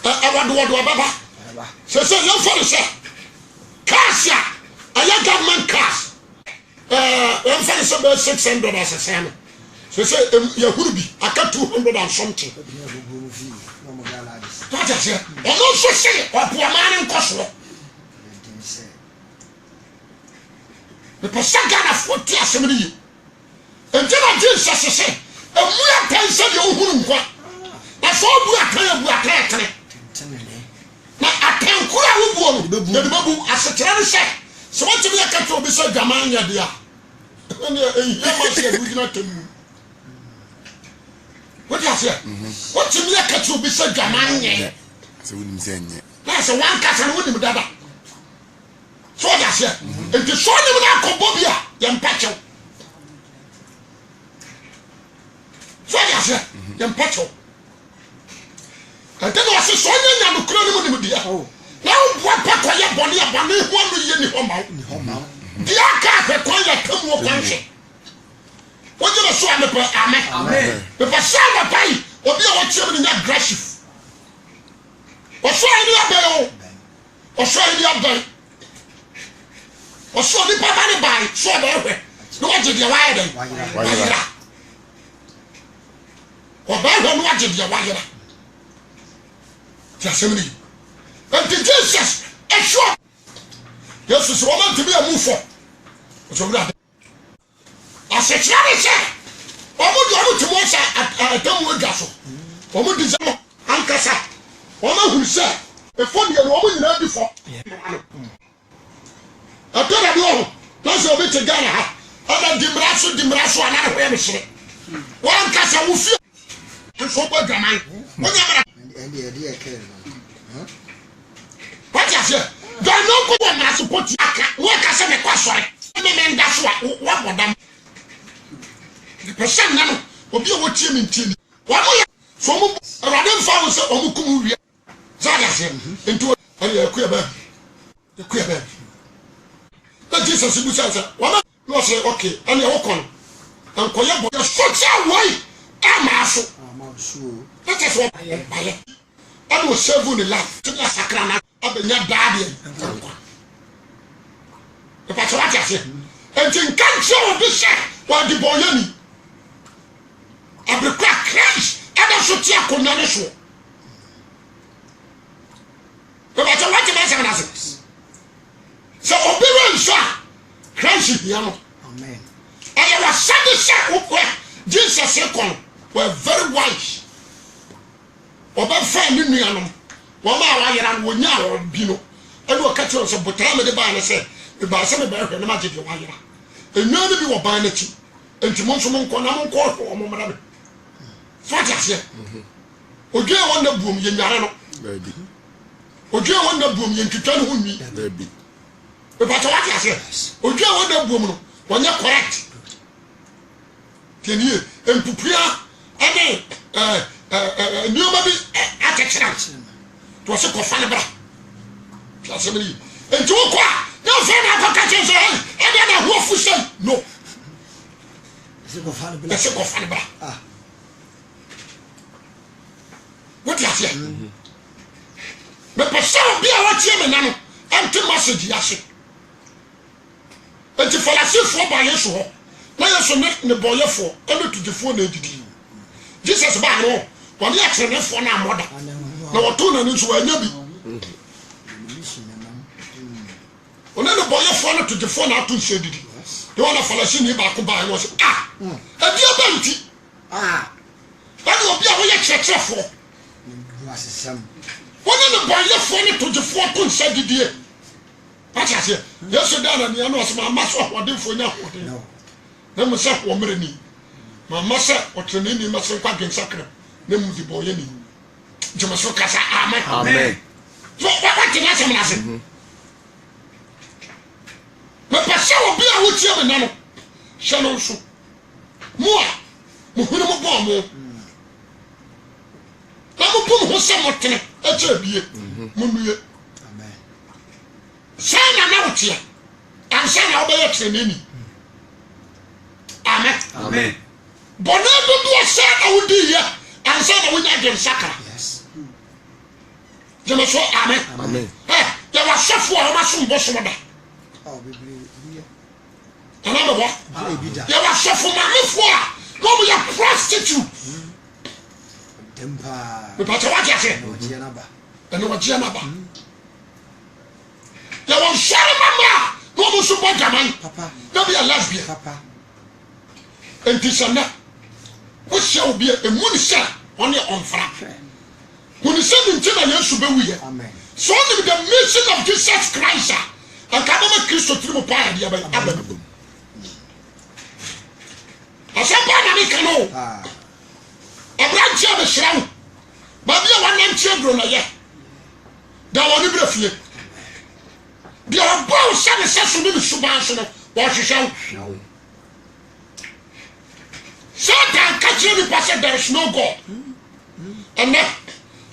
Speaker 1: I want to do a Baba. So, your father said. Cash, I government cash. I'm saying about 600 as a salmon. So say Yahubi, I got 200 and something. What is it? And also say, or poor man in Kosovo. The Pasagana 40 as a minute. And then I did such a say, and we are paying some of your that's all we are paying. Na atenkura wo no de babu asetere se so what me aka to be so gamanya dia na ehia ma se bugina temu what you say what me aka to be so gamanya
Speaker 3: se wonim se enye
Speaker 1: na se wan ka se wonim dada so ya se enti so nim na akobo bia ye mpacho so ya se ye mpacho and then I say, so I am not going to now, what Papa Bonnie, one Homa. The Aka, come over country. What do you say? Amen. The Pasama Pai, or be our children aggressive. Or so any other, or so any other, or so the Papa by, so there. No one did your wire. Or by one watching your wire. Jasmine. And the Jesus is sure. Yes, it's woman to be a move for. So that as a charity, almost to watch a dumb with Gasso. Woman desire, Ancasa. Woman who said, a 40 year woman in there before. I tell you, no, that's a bit of Ghana. Other Dimraso, another way to say. One Casa will feel. And so, what am I?
Speaker 2: And the idea came.
Speaker 1: What you say? Don't know what I'm supposed to work as a question. And that's what them. The person now will be what you mean. What are you? So, rather found so Omukumu. Zagas into a queer bird. The queer bird. That Jesus who says, well, no, say, okay, and you're welcome. And Koyabo, you're such a way. I'm
Speaker 2: sure.
Speaker 1: That is what I am. I will serve you the life to the Sakrana of the Daddy. If that's what I say, and you can't show this while the boy. I will crack crash and I should take on the show. If that's what I say, so obedience, sir, crash piano.
Speaker 2: Amen.
Speaker 1: And you were Sunday, Jesus said, were very wise. Oba fa ni nuanom wo ma wa yera wo nya wo bi no e do ka tiro so botan me de ba ne se e ba se me ba hwe na ma je de wa yira enwa ne bi wo ban na chi enti mo nso mo nko na mo nko o mo mra me so atiase odwe won na buom ye nyare no baby odwe won na buom ye ntwitwa ne ho nwi baby e ba to atiase odwe won na buom no wonya correct kenie empupia ade nioma bi atechira to se ko fa ne bra classe me enti wo kwa na fa na fa ka che so ade na ho fu sei no se ko fa ne bra ah what you say me person bi a wa tie me na no empty message ya se enti falasi fo ba yeso ho na yeso ne boyefo ene tudifo na edidi Jesus ba no won ya trene fo na moda na woto na nso anya bi ona ne boyefo na tudifo na ato nse edidi de wona falasi ni ba ko ba no se adi abanti ba no obi a wo ye chechefo asesam wona ne boyefo ne tudifo to nse edidi Pachasia, yeso dana ni ano asema maso hodefo nya hode. Na mo se ho mere ni. Mama se otrene ni ma se kwa gensakra. Na mu di boye ni. Jema so kasa amen. Amen. So what did I say na se? Me pese obi a wo tie me na no. Hye no so. Mo hunu mo bo mo. Na mo pum ho se mo tene. E che bie. Mo nuye. Sana na wotia ansa na obeye treneni amen amen bona do sa awudi ya ansa na wonya dem sakara yes jema so amen amen ya wa sefo a ma so mbo so da oh biblia ana me wa ya wa sefo ma mefo a no mo ya prostitute dempa me pa tawa ya se no jia na ba eno wa jia na ba ya won share mama no mo so bo jaman papa no be a lesbian papa enti sana wo se obi e mu ni sha on e on fra wo ni se nti na yesu be wuye amen so on the mission of Jesus Christ and ka ba Kristo tribo pa dia ba aban asaba na mi kanu abranche be shirawo ba bia wannan chegro na ye da woni brefie dia ba se ne sesu ni suban so no wa hwehwe Satan catch you because there is no God and then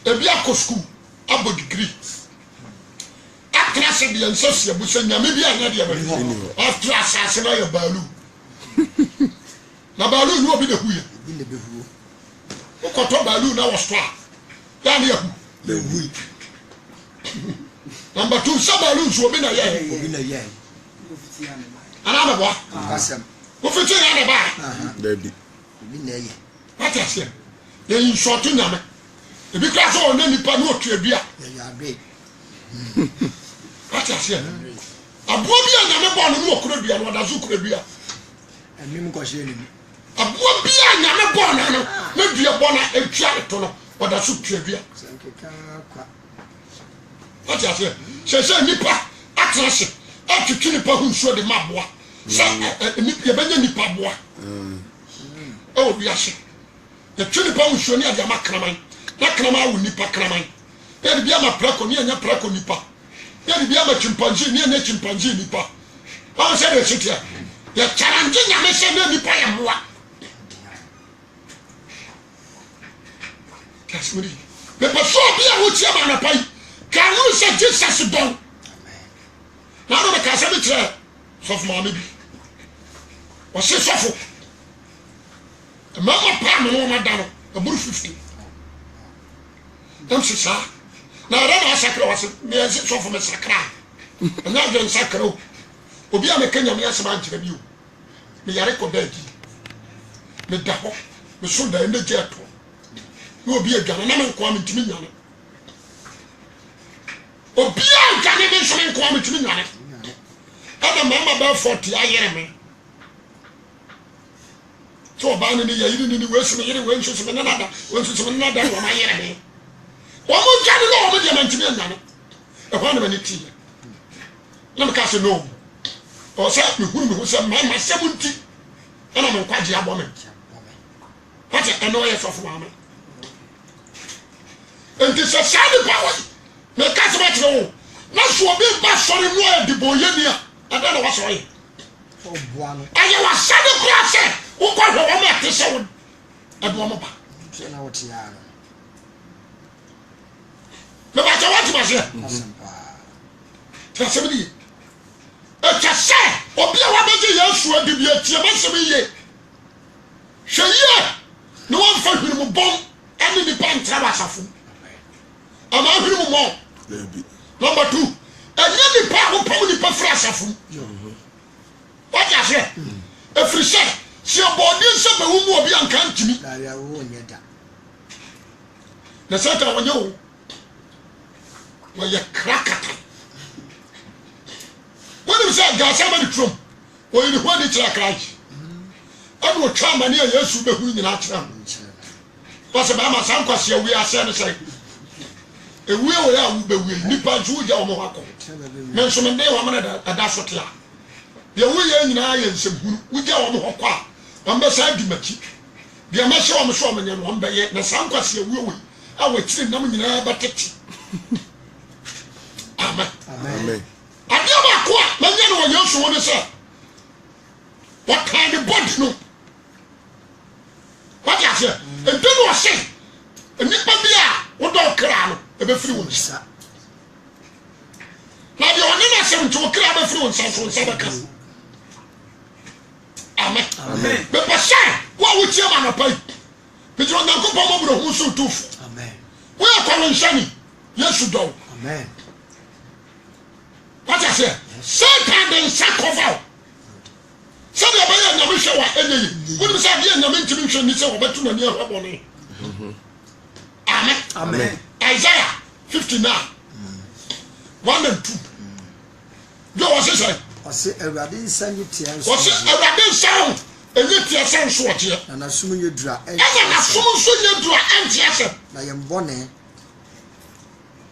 Speaker 1: ebi akosku abo degree atrase bi ensosia bu se nyame bi anya de ba after asase na ya balu na balu no obi de huye bi ne be huo ukoto balu na wo sto ya ne hu le hui number 2 sabalu so obi na ye ana ba ba kasem wo fiti na ne ba dabi obi na ye what is it ye in short nyame ebi kra so na nipa no otua bia ya be what is it abo bia nyame bo no okura bia no da so okura bia anim ko hye ni abo bia nyame bo na dua bo na atwa to no da so tua bia what is it se nipa atrase atwitwi nipa hu nsuo de maboa se nipa benya nipa boa o biase ye twi nipa hu nsuo ni ade amakraman na kraman wu nipa kraman ye bia ma prako ni anya prako nipa ye bia ma chimpanzee ni anya chimpanzee nipa o se de chitia ye challenge nyame se na nipa ye moa kasmuri me pa so bia wo tia ma na pai can you say Jesus don na no ka se bitre so for mama bi o se sofo mama pa me no ma da no aburu 50 dem se sa na ra na sakra wase me se sofo me sakra na ga sakra obi a me kanya me asema nkyere bi o me yare ko daadi me da ho me so da ende je to no obi adwane na me nko am ntimi nyane obia gane be so nko am ntimi nyane ada mama ba 40 ayere me so ba ni ya yiri ni wesu me yiri wensu me nada wensu me nada wo ma yere me wo mo gane no wo de man ntimi nyane e ho na me ti na me ka se no o say me hunu say ma semunti ana me kwaje abo me what eno ye so fo ama enti se shade power me ka se ba tro na so obi ba sori no e dibo ye ni a ada na wa sori
Speaker 2: o boa no
Speaker 1: aye wa shade kura se wo ko ho o me ate se wo ado mo ba
Speaker 2: se na wo ti ya
Speaker 1: me ba ta what ma se ta se bi e ta se obi a wa beje Yesu adi bi atie ma se bi ye hwe ye no one fa hwiri mu bom ene ni pa ntra ba safo ama hwiri mu mo number 2 enye ni pa ho pom ni pa fra safo what ya say e free say si obodi nse be wu mu obi anka ntimi
Speaker 2: na ya wo nyeda
Speaker 1: na sata wonye wo ye krakata when you say ga somebody from when you want to crack and wo twa mane ya Yesu be hu nyina kira was ba ma san kwase wi ase ne say ewi o ya wu be wi nipa ju ja o mo akọ me so me ne wa mana da sote a de wo ye nyina ya nsem wu ja o mo hokọ a wan be sa di maki de ma hye o mo so o mo nya no wan be ye na san kwase wi o a wa kire nam nyina ba tete amen
Speaker 2: amen
Speaker 1: adia ba ko a ma nya no wo Yesu wo ne say what kind of body no what you say and do no say nipa bia wo do kra no e be free won sa na de oni na se nto kra be free won sa so sa be ka amen
Speaker 2: amen
Speaker 1: be pasha wo wo tie ma no pai be jo na ko pa mo bro hu so tufu
Speaker 2: amen
Speaker 1: wo ya kwa nshani Yesu do
Speaker 2: amen
Speaker 1: what you say Satan den sakoval sabe abaya nyame hwe wa enyi wonu se abia nyame ntimi hwe ni se obetu na ni ahwabo ni amen
Speaker 2: amen
Speaker 1: Isaiah 59 1 and 2 do what say
Speaker 2: o se Awurade nsan yitia nso
Speaker 1: o se Awurade nsan enyi tia san so otie
Speaker 2: na nasum yedura
Speaker 1: enya na som so yedura antia se
Speaker 2: na yembone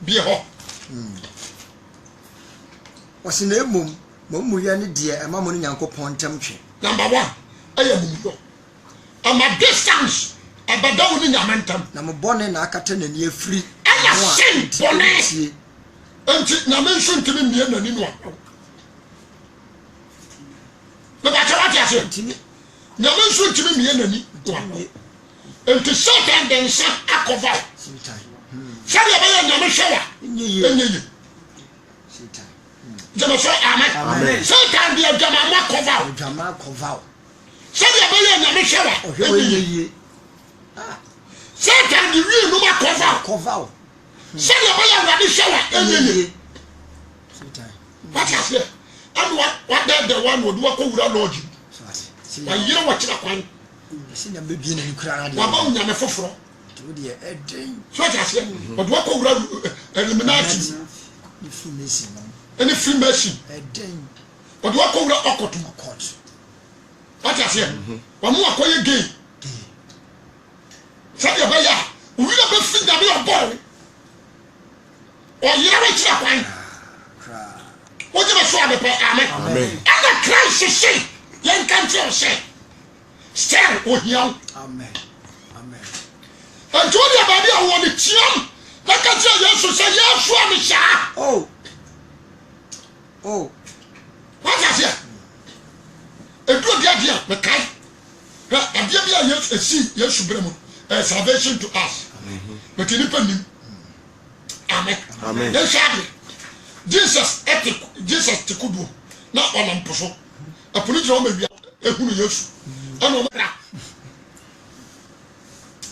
Speaker 1: bi ho
Speaker 2: o se na emum mo ya ne de e ma mo Nyankopon ntam twe
Speaker 1: number 1 aya mumudo ama distance abada woni nyamantam
Speaker 2: na mo bone na akata na ni afiri
Speaker 1: aya sin bone enti na men so ntimi mie na ni no na ba ta wati ase
Speaker 2: ntimi
Speaker 1: na men so ntimi mie na ni no enti Satan den sa akova
Speaker 2: Satan
Speaker 1: sabe abaya nyame hwewa enye
Speaker 2: Satan
Speaker 1: jama so amen Satan dia jama ma kova sabe abaya nyame hwewa
Speaker 2: enye
Speaker 1: Satan di wi no ma
Speaker 2: kova
Speaker 1: sabe abaya Awurade hwewa enye
Speaker 2: Satan
Speaker 1: what you say and what the one would walk over lodge wa yire wa kira kwan
Speaker 2: sinya bebi na ni kura na
Speaker 1: wa ba unyame foforo
Speaker 2: to de eden
Speaker 1: so what you say would walk over eliminati
Speaker 2: ni Freemason
Speaker 1: any Freemason
Speaker 2: eden
Speaker 1: would walk over okoto
Speaker 2: court
Speaker 1: what you say wa mu akoye gay sabe abaya wi na be fi da be obor o yire wa kira kwan what you say abepe amen and the Christ say yen kan tell say still o hian
Speaker 2: amen
Speaker 1: and to the baby I want to tiam na ka tell Yesu say Yesu am sha
Speaker 2: oh
Speaker 1: what you say e do dia me kai na dia bia Yesu esi Yesu bremu salvation to us but ni panim amen yes sha Jesus epic Jesus tikudu na onamposo apuni jo ma bia ehunu Yesu ana o mara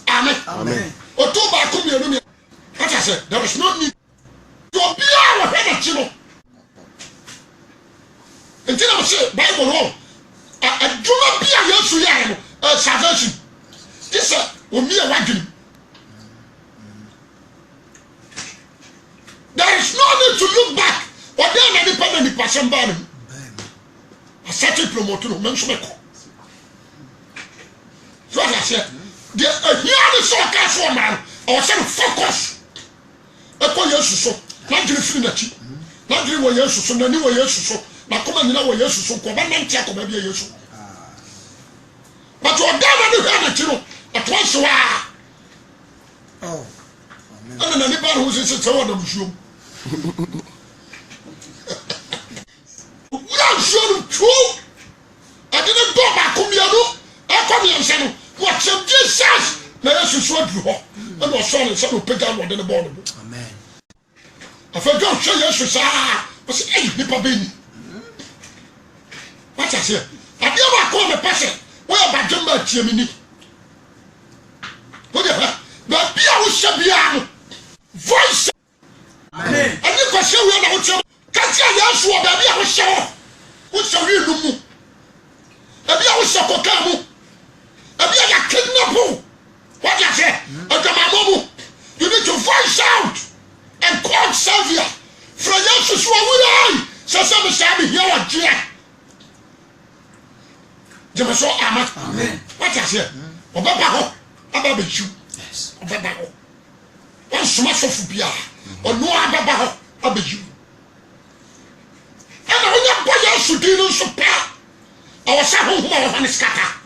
Speaker 1: amen o to ba ko mi enu mi what I said there is no need to be our head chino until I say Bible no a duma bia Yesu ya no salvation this o mi e wadwini there is no need to look back or then any person ni passion ba no a certain promoter no men so me ko so I said the here the so ka so man or say focus e ko Yesu so na diri firi na chi na diri wo Yesu so na ni wo Yesu so na koma nyina wo yesu so ko ba nanti akoba bi yesu but o da ma ne hwa na kiro atwa so wa oh amen ana ni ba hu se se wo da busuo we are sure true adene do ba komia no akomia nse no what Jesus na yesu so aduru ho na o so ne se no pega no de ne bo no amen afejo hwe yesu sa o se eh nipa beni what I say ade ba ko me pese we ba jamba tiamini o de ba bia wo hye bia no voice amen ani ko hye we na wo tiam ka tia yesu o ba bia wo hye wo hye wi lu mu bia wo hye ko ka mu bia ya kidnap what I say adamamu you need to voice out and call Savior from Jesus so we so some say here what here Jema so amen what I say obaba ho aba be chu yes obaba ho one suma so fu bia onu ababa ho aba chu ana onya boya su di no so pa awo sa ho ho ho ne skata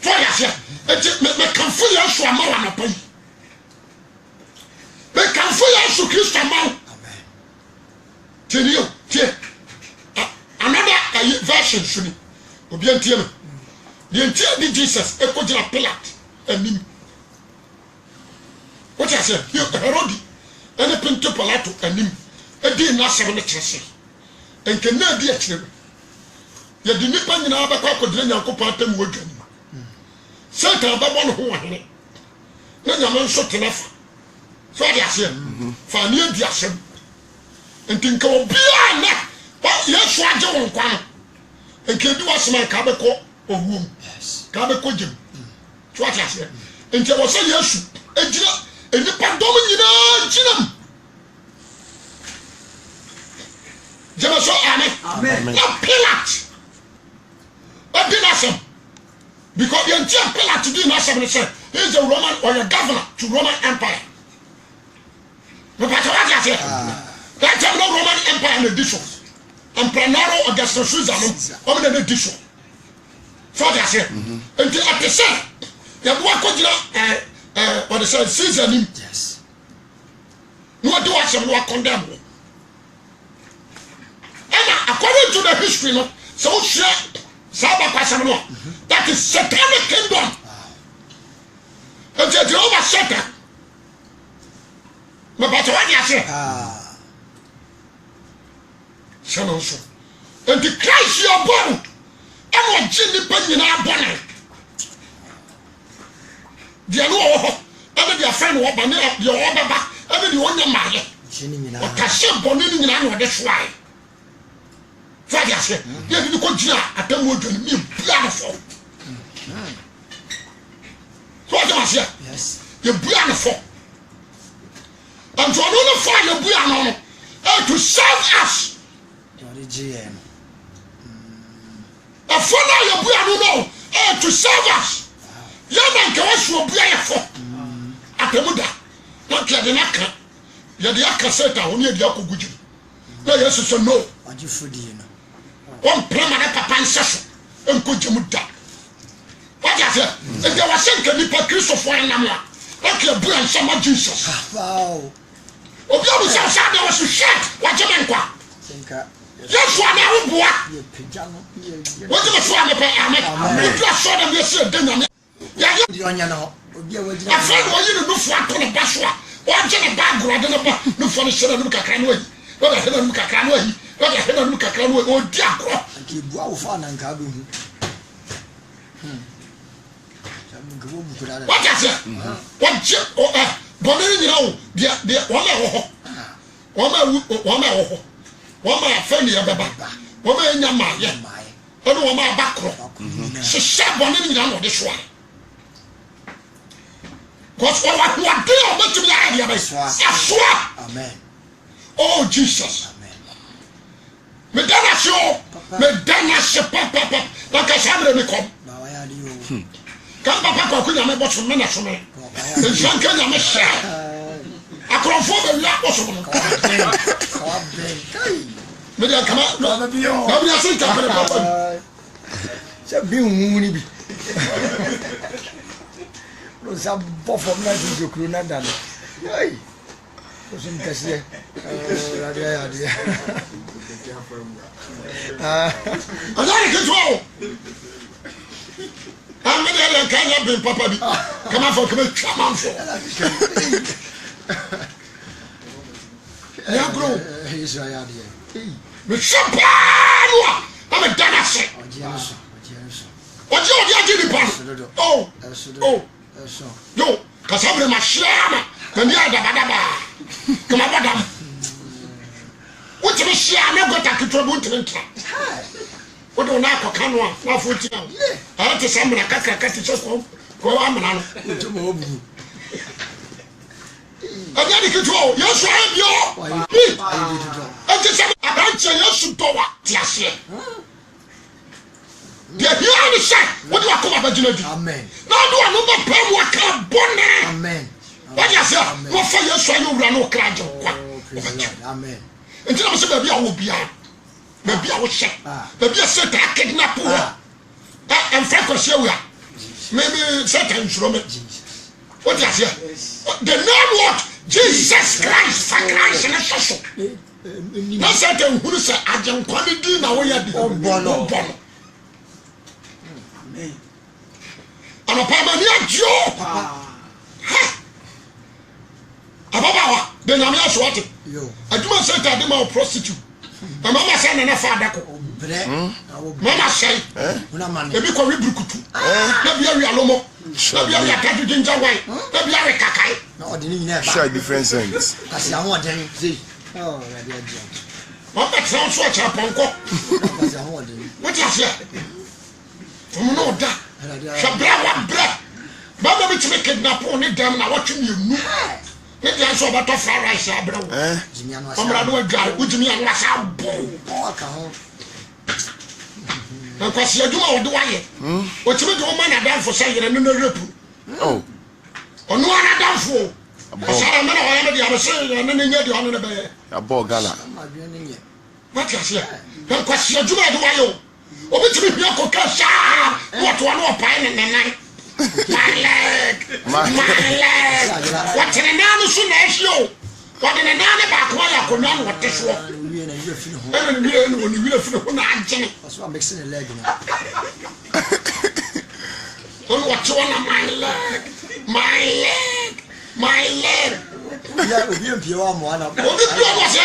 Speaker 1: for ya say me kan fu ya so ama wa na pai me kan fu ya so Kristo ama amen tenio tie another version suni obi antie me the entire di Jesus ekojira Pilate anim what I say Herod ene pinto Pilate anim edi na sebe ne kyerese enke na di akyere ya di nipa nyina ba kwa kodire Nyankopɔn atam wodwani Satan ba bon ho ahene na nyame nso tenefa so ade ase fa ne adi asem entinka obia na ba yesu age won kwa no enke di wasema ka be ko owum ka be ko gem so ade ase enke wo se yesu egira enipa dom nyina ginam jema so amen na Pilate adinasem because the entire Pilate to do not say he is a Roman or a governor to Roman Empire. But what I say, that time no Roman Empire in edition. Emperor Augustus Caesar, no, the edition. So I say, and at the same, you have what what they say, Caesar. Yes. No do I say no condemn. And according to the history, no, so share. That is satanic kingdom. And the over Satan. But what you say? Shannon. And the Christ you are born. And what Jimmy Penny are born. The no, and their friend will be your order back. Every one your mother. Or Cassia Bonin in this why. Father said, "Yeah, you go to at the wood and me beautiful." What I say? Yes, you're beautiful. And to another fire, you're beautiful. To serve us. A father, you're beautiful. To serve us. You're not going to be beautiful. At the Buddha, not the Naka. You're the Akaseta, only the Akuguju. No, yes, so no. What you food, you know. One permanent papa and session and could you muda. What I said, if there was a nipa Christopher and Namla, like your boy and some of Jesus. Wow. Of your side, there was a shed, what you mean? Yes, one hour boy. What do you say? I'm a just saw them yesterday dinner. I said, well, you know, for a Bashua, what's in a bag, no for the son of Luca Cranway, not a head of Luca Cranway. What I had look at Cranway or Diacro. I keep wow fun and Kabu. What I said? What chip or Bonnie, you know, the woman, family of Baba, woman in your mind, I don't want my back. She said, Bonnie, you know, this one. Because what do I want to be idea? I swear. Amen. Oh, Jesus. Medana show, papa, like I said, me come. Come, papa, could you have bought some minutes from me? The Shankan, I'm a share. I can't afford a lot of me dey come no be asin ka me papa
Speaker 2: se bi hu ni bi no sa bo fom na di jokru na dan ai o sun kase radio ya
Speaker 1: Azari ke tuo me dey kan ya papa bi come for come chaman for ya grow
Speaker 2: Israel dia
Speaker 1: me chapano I'm done say oje odi adi ni pa oh yo kasabre ma shiama na ni adabadaba kama badam wotime shia na gota kitwa wotime ntra wodo na akọ kanwa na afoti am ate samra kakaka ti cheko ko amana no
Speaker 2: wotime obu
Speaker 1: agadi kitwa yesu abio ate sam abanche yesu towa ti ase de here ni say what do akọ abagina di
Speaker 2: amen
Speaker 1: na do anu ba pam waka bonne
Speaker 2: amen
Speaker 1: what you say wo fa yesu ayo wura no krajo kwa
Speaker 2: amen
Speaker 1: nti na mo se ba bia wo bia ba bia wo hye ba bia se ta kidnap wo en fa ko se wura maybe Satan should me what you say the name what Jesus Christ for Christ na so na Satan huru se agen kwani di na wo ya di
Speaker 2: bono
Speaker 1: amen ana pa ma ni ajo ababawa de nyame asoate
Speaker 2: yo
Speaker 1: aduma Satan de ma prostitute mama say na fa adako
Speaker 2: bre
Speaker 1: mama say
Speaker 2: una man
Speaker 1: ebi ko wibrukutu na bia wi alomo na bia wi atadu jinja wai na bia wi kakai
Speaker 2: na odini nyina ba
Speaker 3: share different sense
Speaker 2: kasi awon den say oh radio dia
Speaker 1: mama tran so acha ponko
Speaker 2: kasi awon den
Speaker 1: what you say from no da shabra wa bra baba bi time kidnap on dem na watwe mienu ne dia so obato fry rice abra wo
Speaker 2: jimia no
Speaker 1: amra no adware ujimi an wasa bo
Speaker 2: aka ho
Speaker 1: na kwasi adwuma wo de waye o time de o ma na dan fo say yere no repu
Speaker 3: oh
Speaker 1: onu ana dan fo asara me na o ya me de abese yere no nya de onu ne be
Speaker 3: abo gala
Speaker 2: ma bi ni nye
Speaker 1: what you say na kwasi adwuma de waye o bi time hia ko ka sha what one o pa ne nan my leg what in the name of Sunday what in the name ba ko ya ko nan what so
Speaker 2: we na you feel ho
Speaker 1: and we no ni we feel ho na agene
Speaker 2: so I'm mixing the leg now
Speaker 1: on what you want my leg
Speaker 2: ya obi empie wa mo ana
Speaker 1: obi bi o was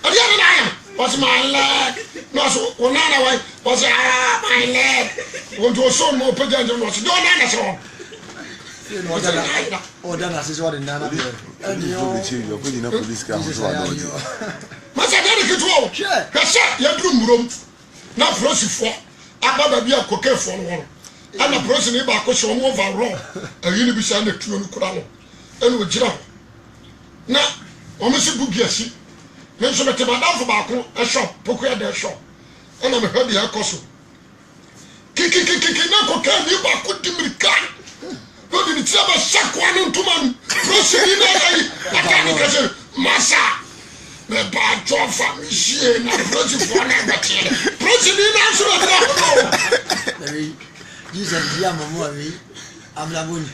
Speaker 1: ade na na am was my leg no so onana why was my leg won't you so no page and no so do na so
Speaker 2: oh dana says what in nana
Speaker 3: and you go be you go na police car so ado
Speaker 1: masa dani kitwo kase ya duru murom na frosifo ababa bi akokefo no ana prosi ni ba ko so mo overall ayi ni bi sa na tuo no kura no ene ogira na o me se bugiasi me so bete badafo ba ko e shop poku ya de shop ena me hadi akoso kiki na ko ka ni ba ko dimirika no di ti aba sakwa no ntuma no prosi ni na ayi akani kase masa me ba jo fa mi sie na prosi fo na bete prosi ni na so na ko
Speaker 2: Jesus dia mamu abi amlabuni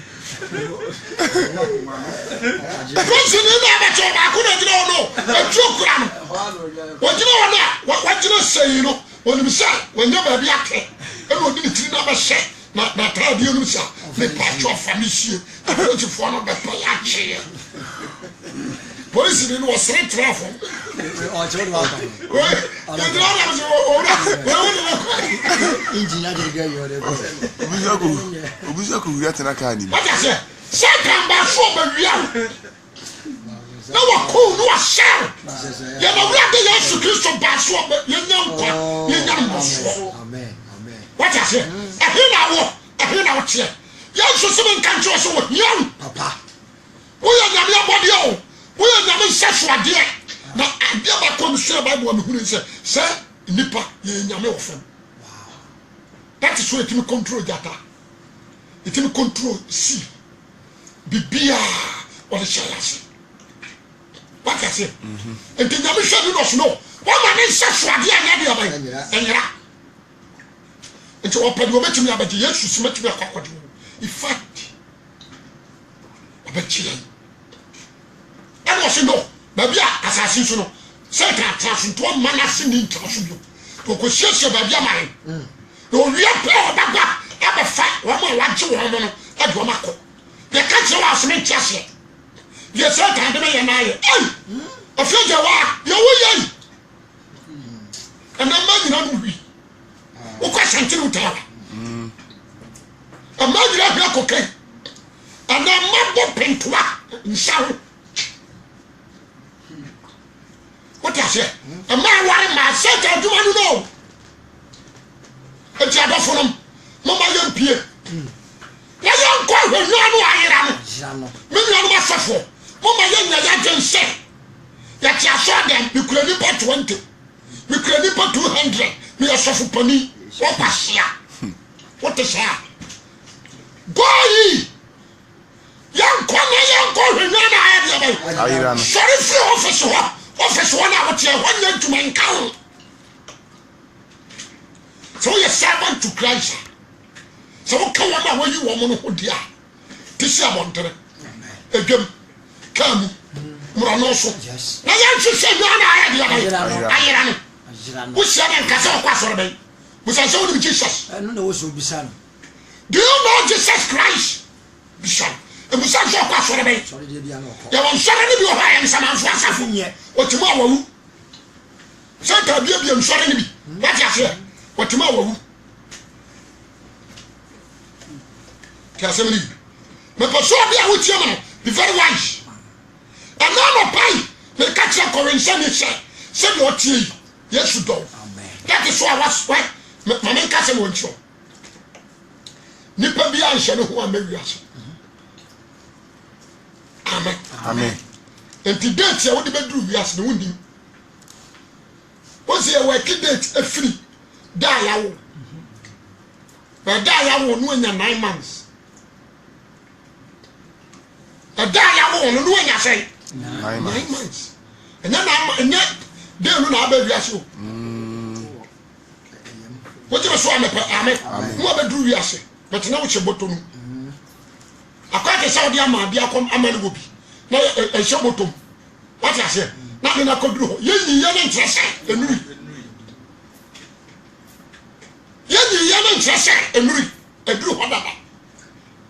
Speaker 1: prosi ni na bete ba ko na gina ono e jokura no wajina ona wajina sei no oni bisa wanya ba bi ake e no di tiri na ba hye na trade yo no bisa me pa jo fa mi sie prosi fo no be pa ya che police ni no sere trafo
Speaker 2: oh choro wa
Speaker 1: ya dra na so ora
Speaker 2: engineer de ga yo de
Speaker 3: obuja ko wi atena ka ni
Speaker 1: what you say kan ba so ba wia na wa ko no wa share ya na wia de Yesu Kristo ba so ba ya nyampa ya nyampa
Speaker 2: amen amen
Speaker 1: what you say ehina wo tie Yesu se ben kan cho so wo nyam
Speaker 2: papa
Speaker 1: wo ya nyame abode o wo ya nyame sefo de na ade ba ko nse Bible me hunu se nipa ye nyame wo fam that is why it control data it control see bibia what is shall What I say? And the Yamisha do not know. What man is such a idea? And ya. And to open your meeting about the yes, you smart me a cockle. In fact, I bet you. I was no, baby, assassin, no. Certain translation to one man as in the to question your baby mine. No real power back. Ever fight one more watch you on at Wamako. The country was made just yet. Yes, I can't be an eye. A future war, you're way. And I'm not going to be. Who can send you to her? A mother of your cocaine. And I'm not going to her in sorrow. What I say? A man wanting my set, I do want to know. A job for them. Mama young Pierre. Na young call when no ayram. Me no ma safo. Mama young na ya say. Ya ti aso dem me kura ni pot 20. Me kura ni pot 200. Me asofo pani. What pasia? What is that? Boy! Young call when no ayram. Sorry for officer. Officer one out here one to my count. So you servant to Christ. So come on, where you woman who dear. This is about them. Again, come, Muranoso. Yes. Now, you say, I am. Which son and Castle Quasar, which I saw Jesus. I don't know what will be son. Do you know Jesus Christ? Bishop. And we said, Quasar, there was suddenly be a high and some answer yet. What tomorrow? Santa Baby and suddenly. What you say? What tomorrow? Casamity. Me pursue be a with you, be very wise. And now no pay. Me catch a Corinthian say what you. Yes, you do. That is why I was why. My main cousin won't show. Nipa be answer who are married us. Amen. Amen. And today, I want to do yes, the wounding. What's your working date? A free. Die. But die won't win 9 months. A die I won't win, I say 9 months. And then they don't have a reaction. What you saw me, Amen. Who ever drew yes, but now it's a bottom. I quite a Saudi Arabia, be a come Amen will be. Now a show bottom. What I say? Nothing I could do. Young interest and read. Young interest and read. And do whatever.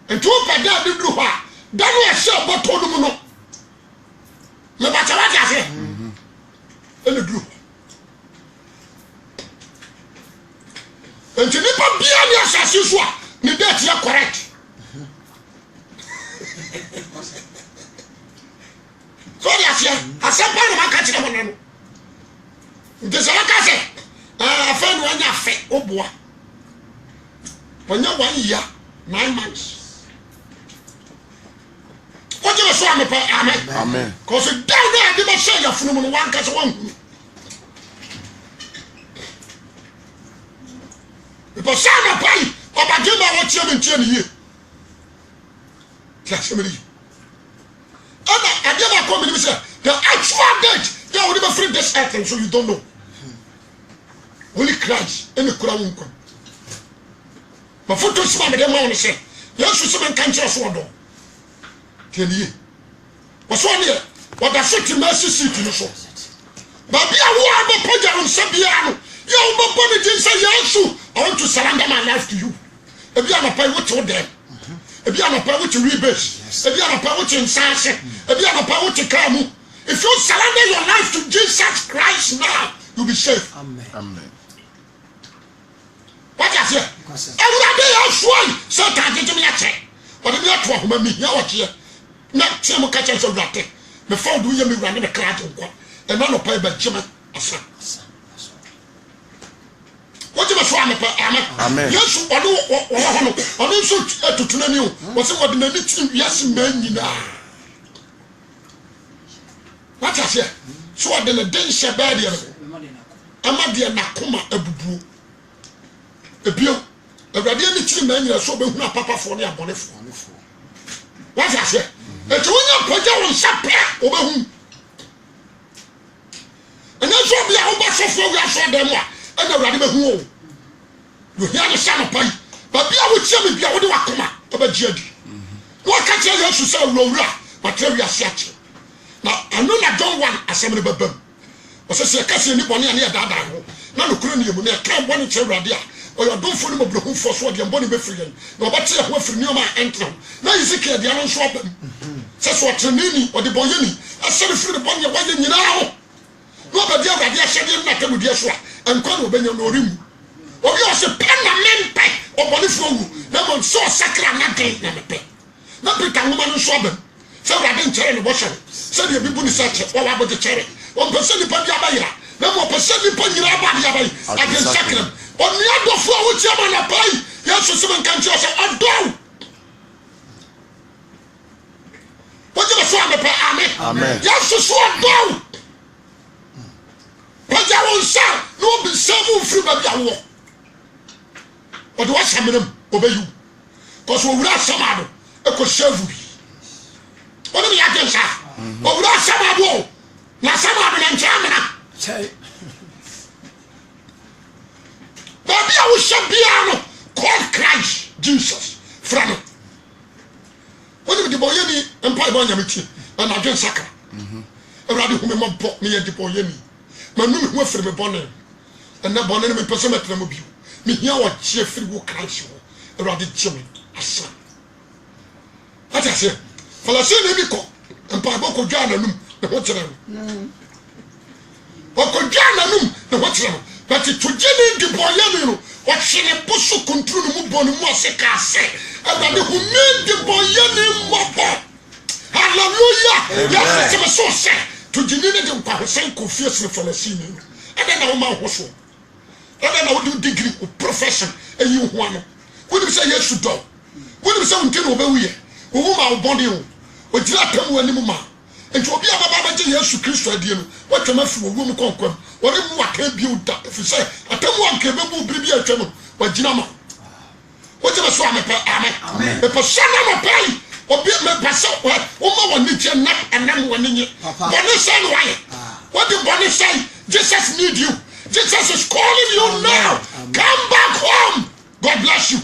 Speaker 1: And 2 per day do what? Then we shall but told them no. No matter what I say. And the group. And to never be on your as usual. The date you are correct. So that's here. I said, I can't tell you. This is what I say. I found one year fat. Oh boy. When you're 1 year, 9 months. What you saw me, Amen. Amen. Because down there, I didn't say you're from 1 cast 1. Because some of pay, or by Jim, what you're in here. That's me. I never come and say the actual date. They will never free this earth, so you don't know. Only Christ and the crown. But for to smile, they want to say, yes, someone can't just one door. Tell you. What's one here? What the city mercy seat in the show. But be a war of Poja on Sabiano. You are born again, say, yes, I want to surrender my life to you. If you are a pay what you them. If you are a pay what you rebase. If you are a pay what you inside. If you are a pay what you come. If you surrender your life to Jesus Christ now, you'll be safe. Amen. Amen. What I say? Every day I swear, so can't get me a check. But if you are to whom me, you are here. Not Tim catches of that. Before do you me run in the cloud and none of pay by Jimmy. What you must run Amen. Yes, I don't so to tell you. What's what the meeting? Yes, men, you know. What I say? So I did a dance a bad year. I'm not dear Nakuma, a boo. A bill. A radiant man, you are so big, not papa for near Bonnef. What I say? It's when you put your own supply over whom And that's what we are about so far. We are so them. And the Radima who you hear the son of Pai. But be able to tell me, be able to come out about Jedi. What can tell you to say, Laura, but tell you a search. Now, I know that don't want a seminar bubble. Was a casting anybody near that. Now, the cranium, when they can't want to tell Radia, or you don't follow the who for what your body be free. No, but say, what for Numa enter. Now, you see, the Alan Swap. Says what Nini or the Boyani. I said, free the body of what you know. Nobody ever did said you not with Yeshua and come with Benjamin. Or you also pen a man pay or body for you. Never saw sacred nothing, never pay. Not put a woman in Swabber. So I didn't tell the washer. Said you people search it. What about the cherry? 1% upon Yabaya. No more percent upon Yabaya. I can sack them. On the other floor, which you want to pay. Yes, so someone can just say, I'm down. What you saw the pay? Amen. Yes, so I'm down. What you won't say? No, be several free by your war. But what's happening? Obey you. Because we will have some other. A conservative. What do you have to say? But we have some other. Now, some other than Germany. Baby, I will shall be on called Christ Jesus. From what if the boy any empire on your meeting and I just sacre? A rather whom a bought me at the boy any. My name went from a bonnet and that bonnet in person at the you. Me here what cheerful will Christ you. A rather Jimmy, a son. What I say? For I say, maybe call and Paboko Janum, the watcher. What could Janum, the watcher? But it to Jenny the boy, what she a push to control the move on the Moseka say, and that who made the boy mopper. Hallelujah! Yes, I'm so sad to Jenny the Pahosan confused for the scene. And then our man was so. And then I will do degree of profession, and you one. What do you say? Yes, you do. What do you say? Until we who are body, what you are coming anymore. And to be a Baba Jesus Christ, what you must for woman conquer, whatever what can build that. If you say, I tell one can be a channel, but Jinama. What you must swam a amen. If a son of a pay, or be my pastor, one need your nap and then one in it. Bonnie say, why? What did Bonnie say? Jesus need you. Jesus is calling you now. Come back home. God bless you.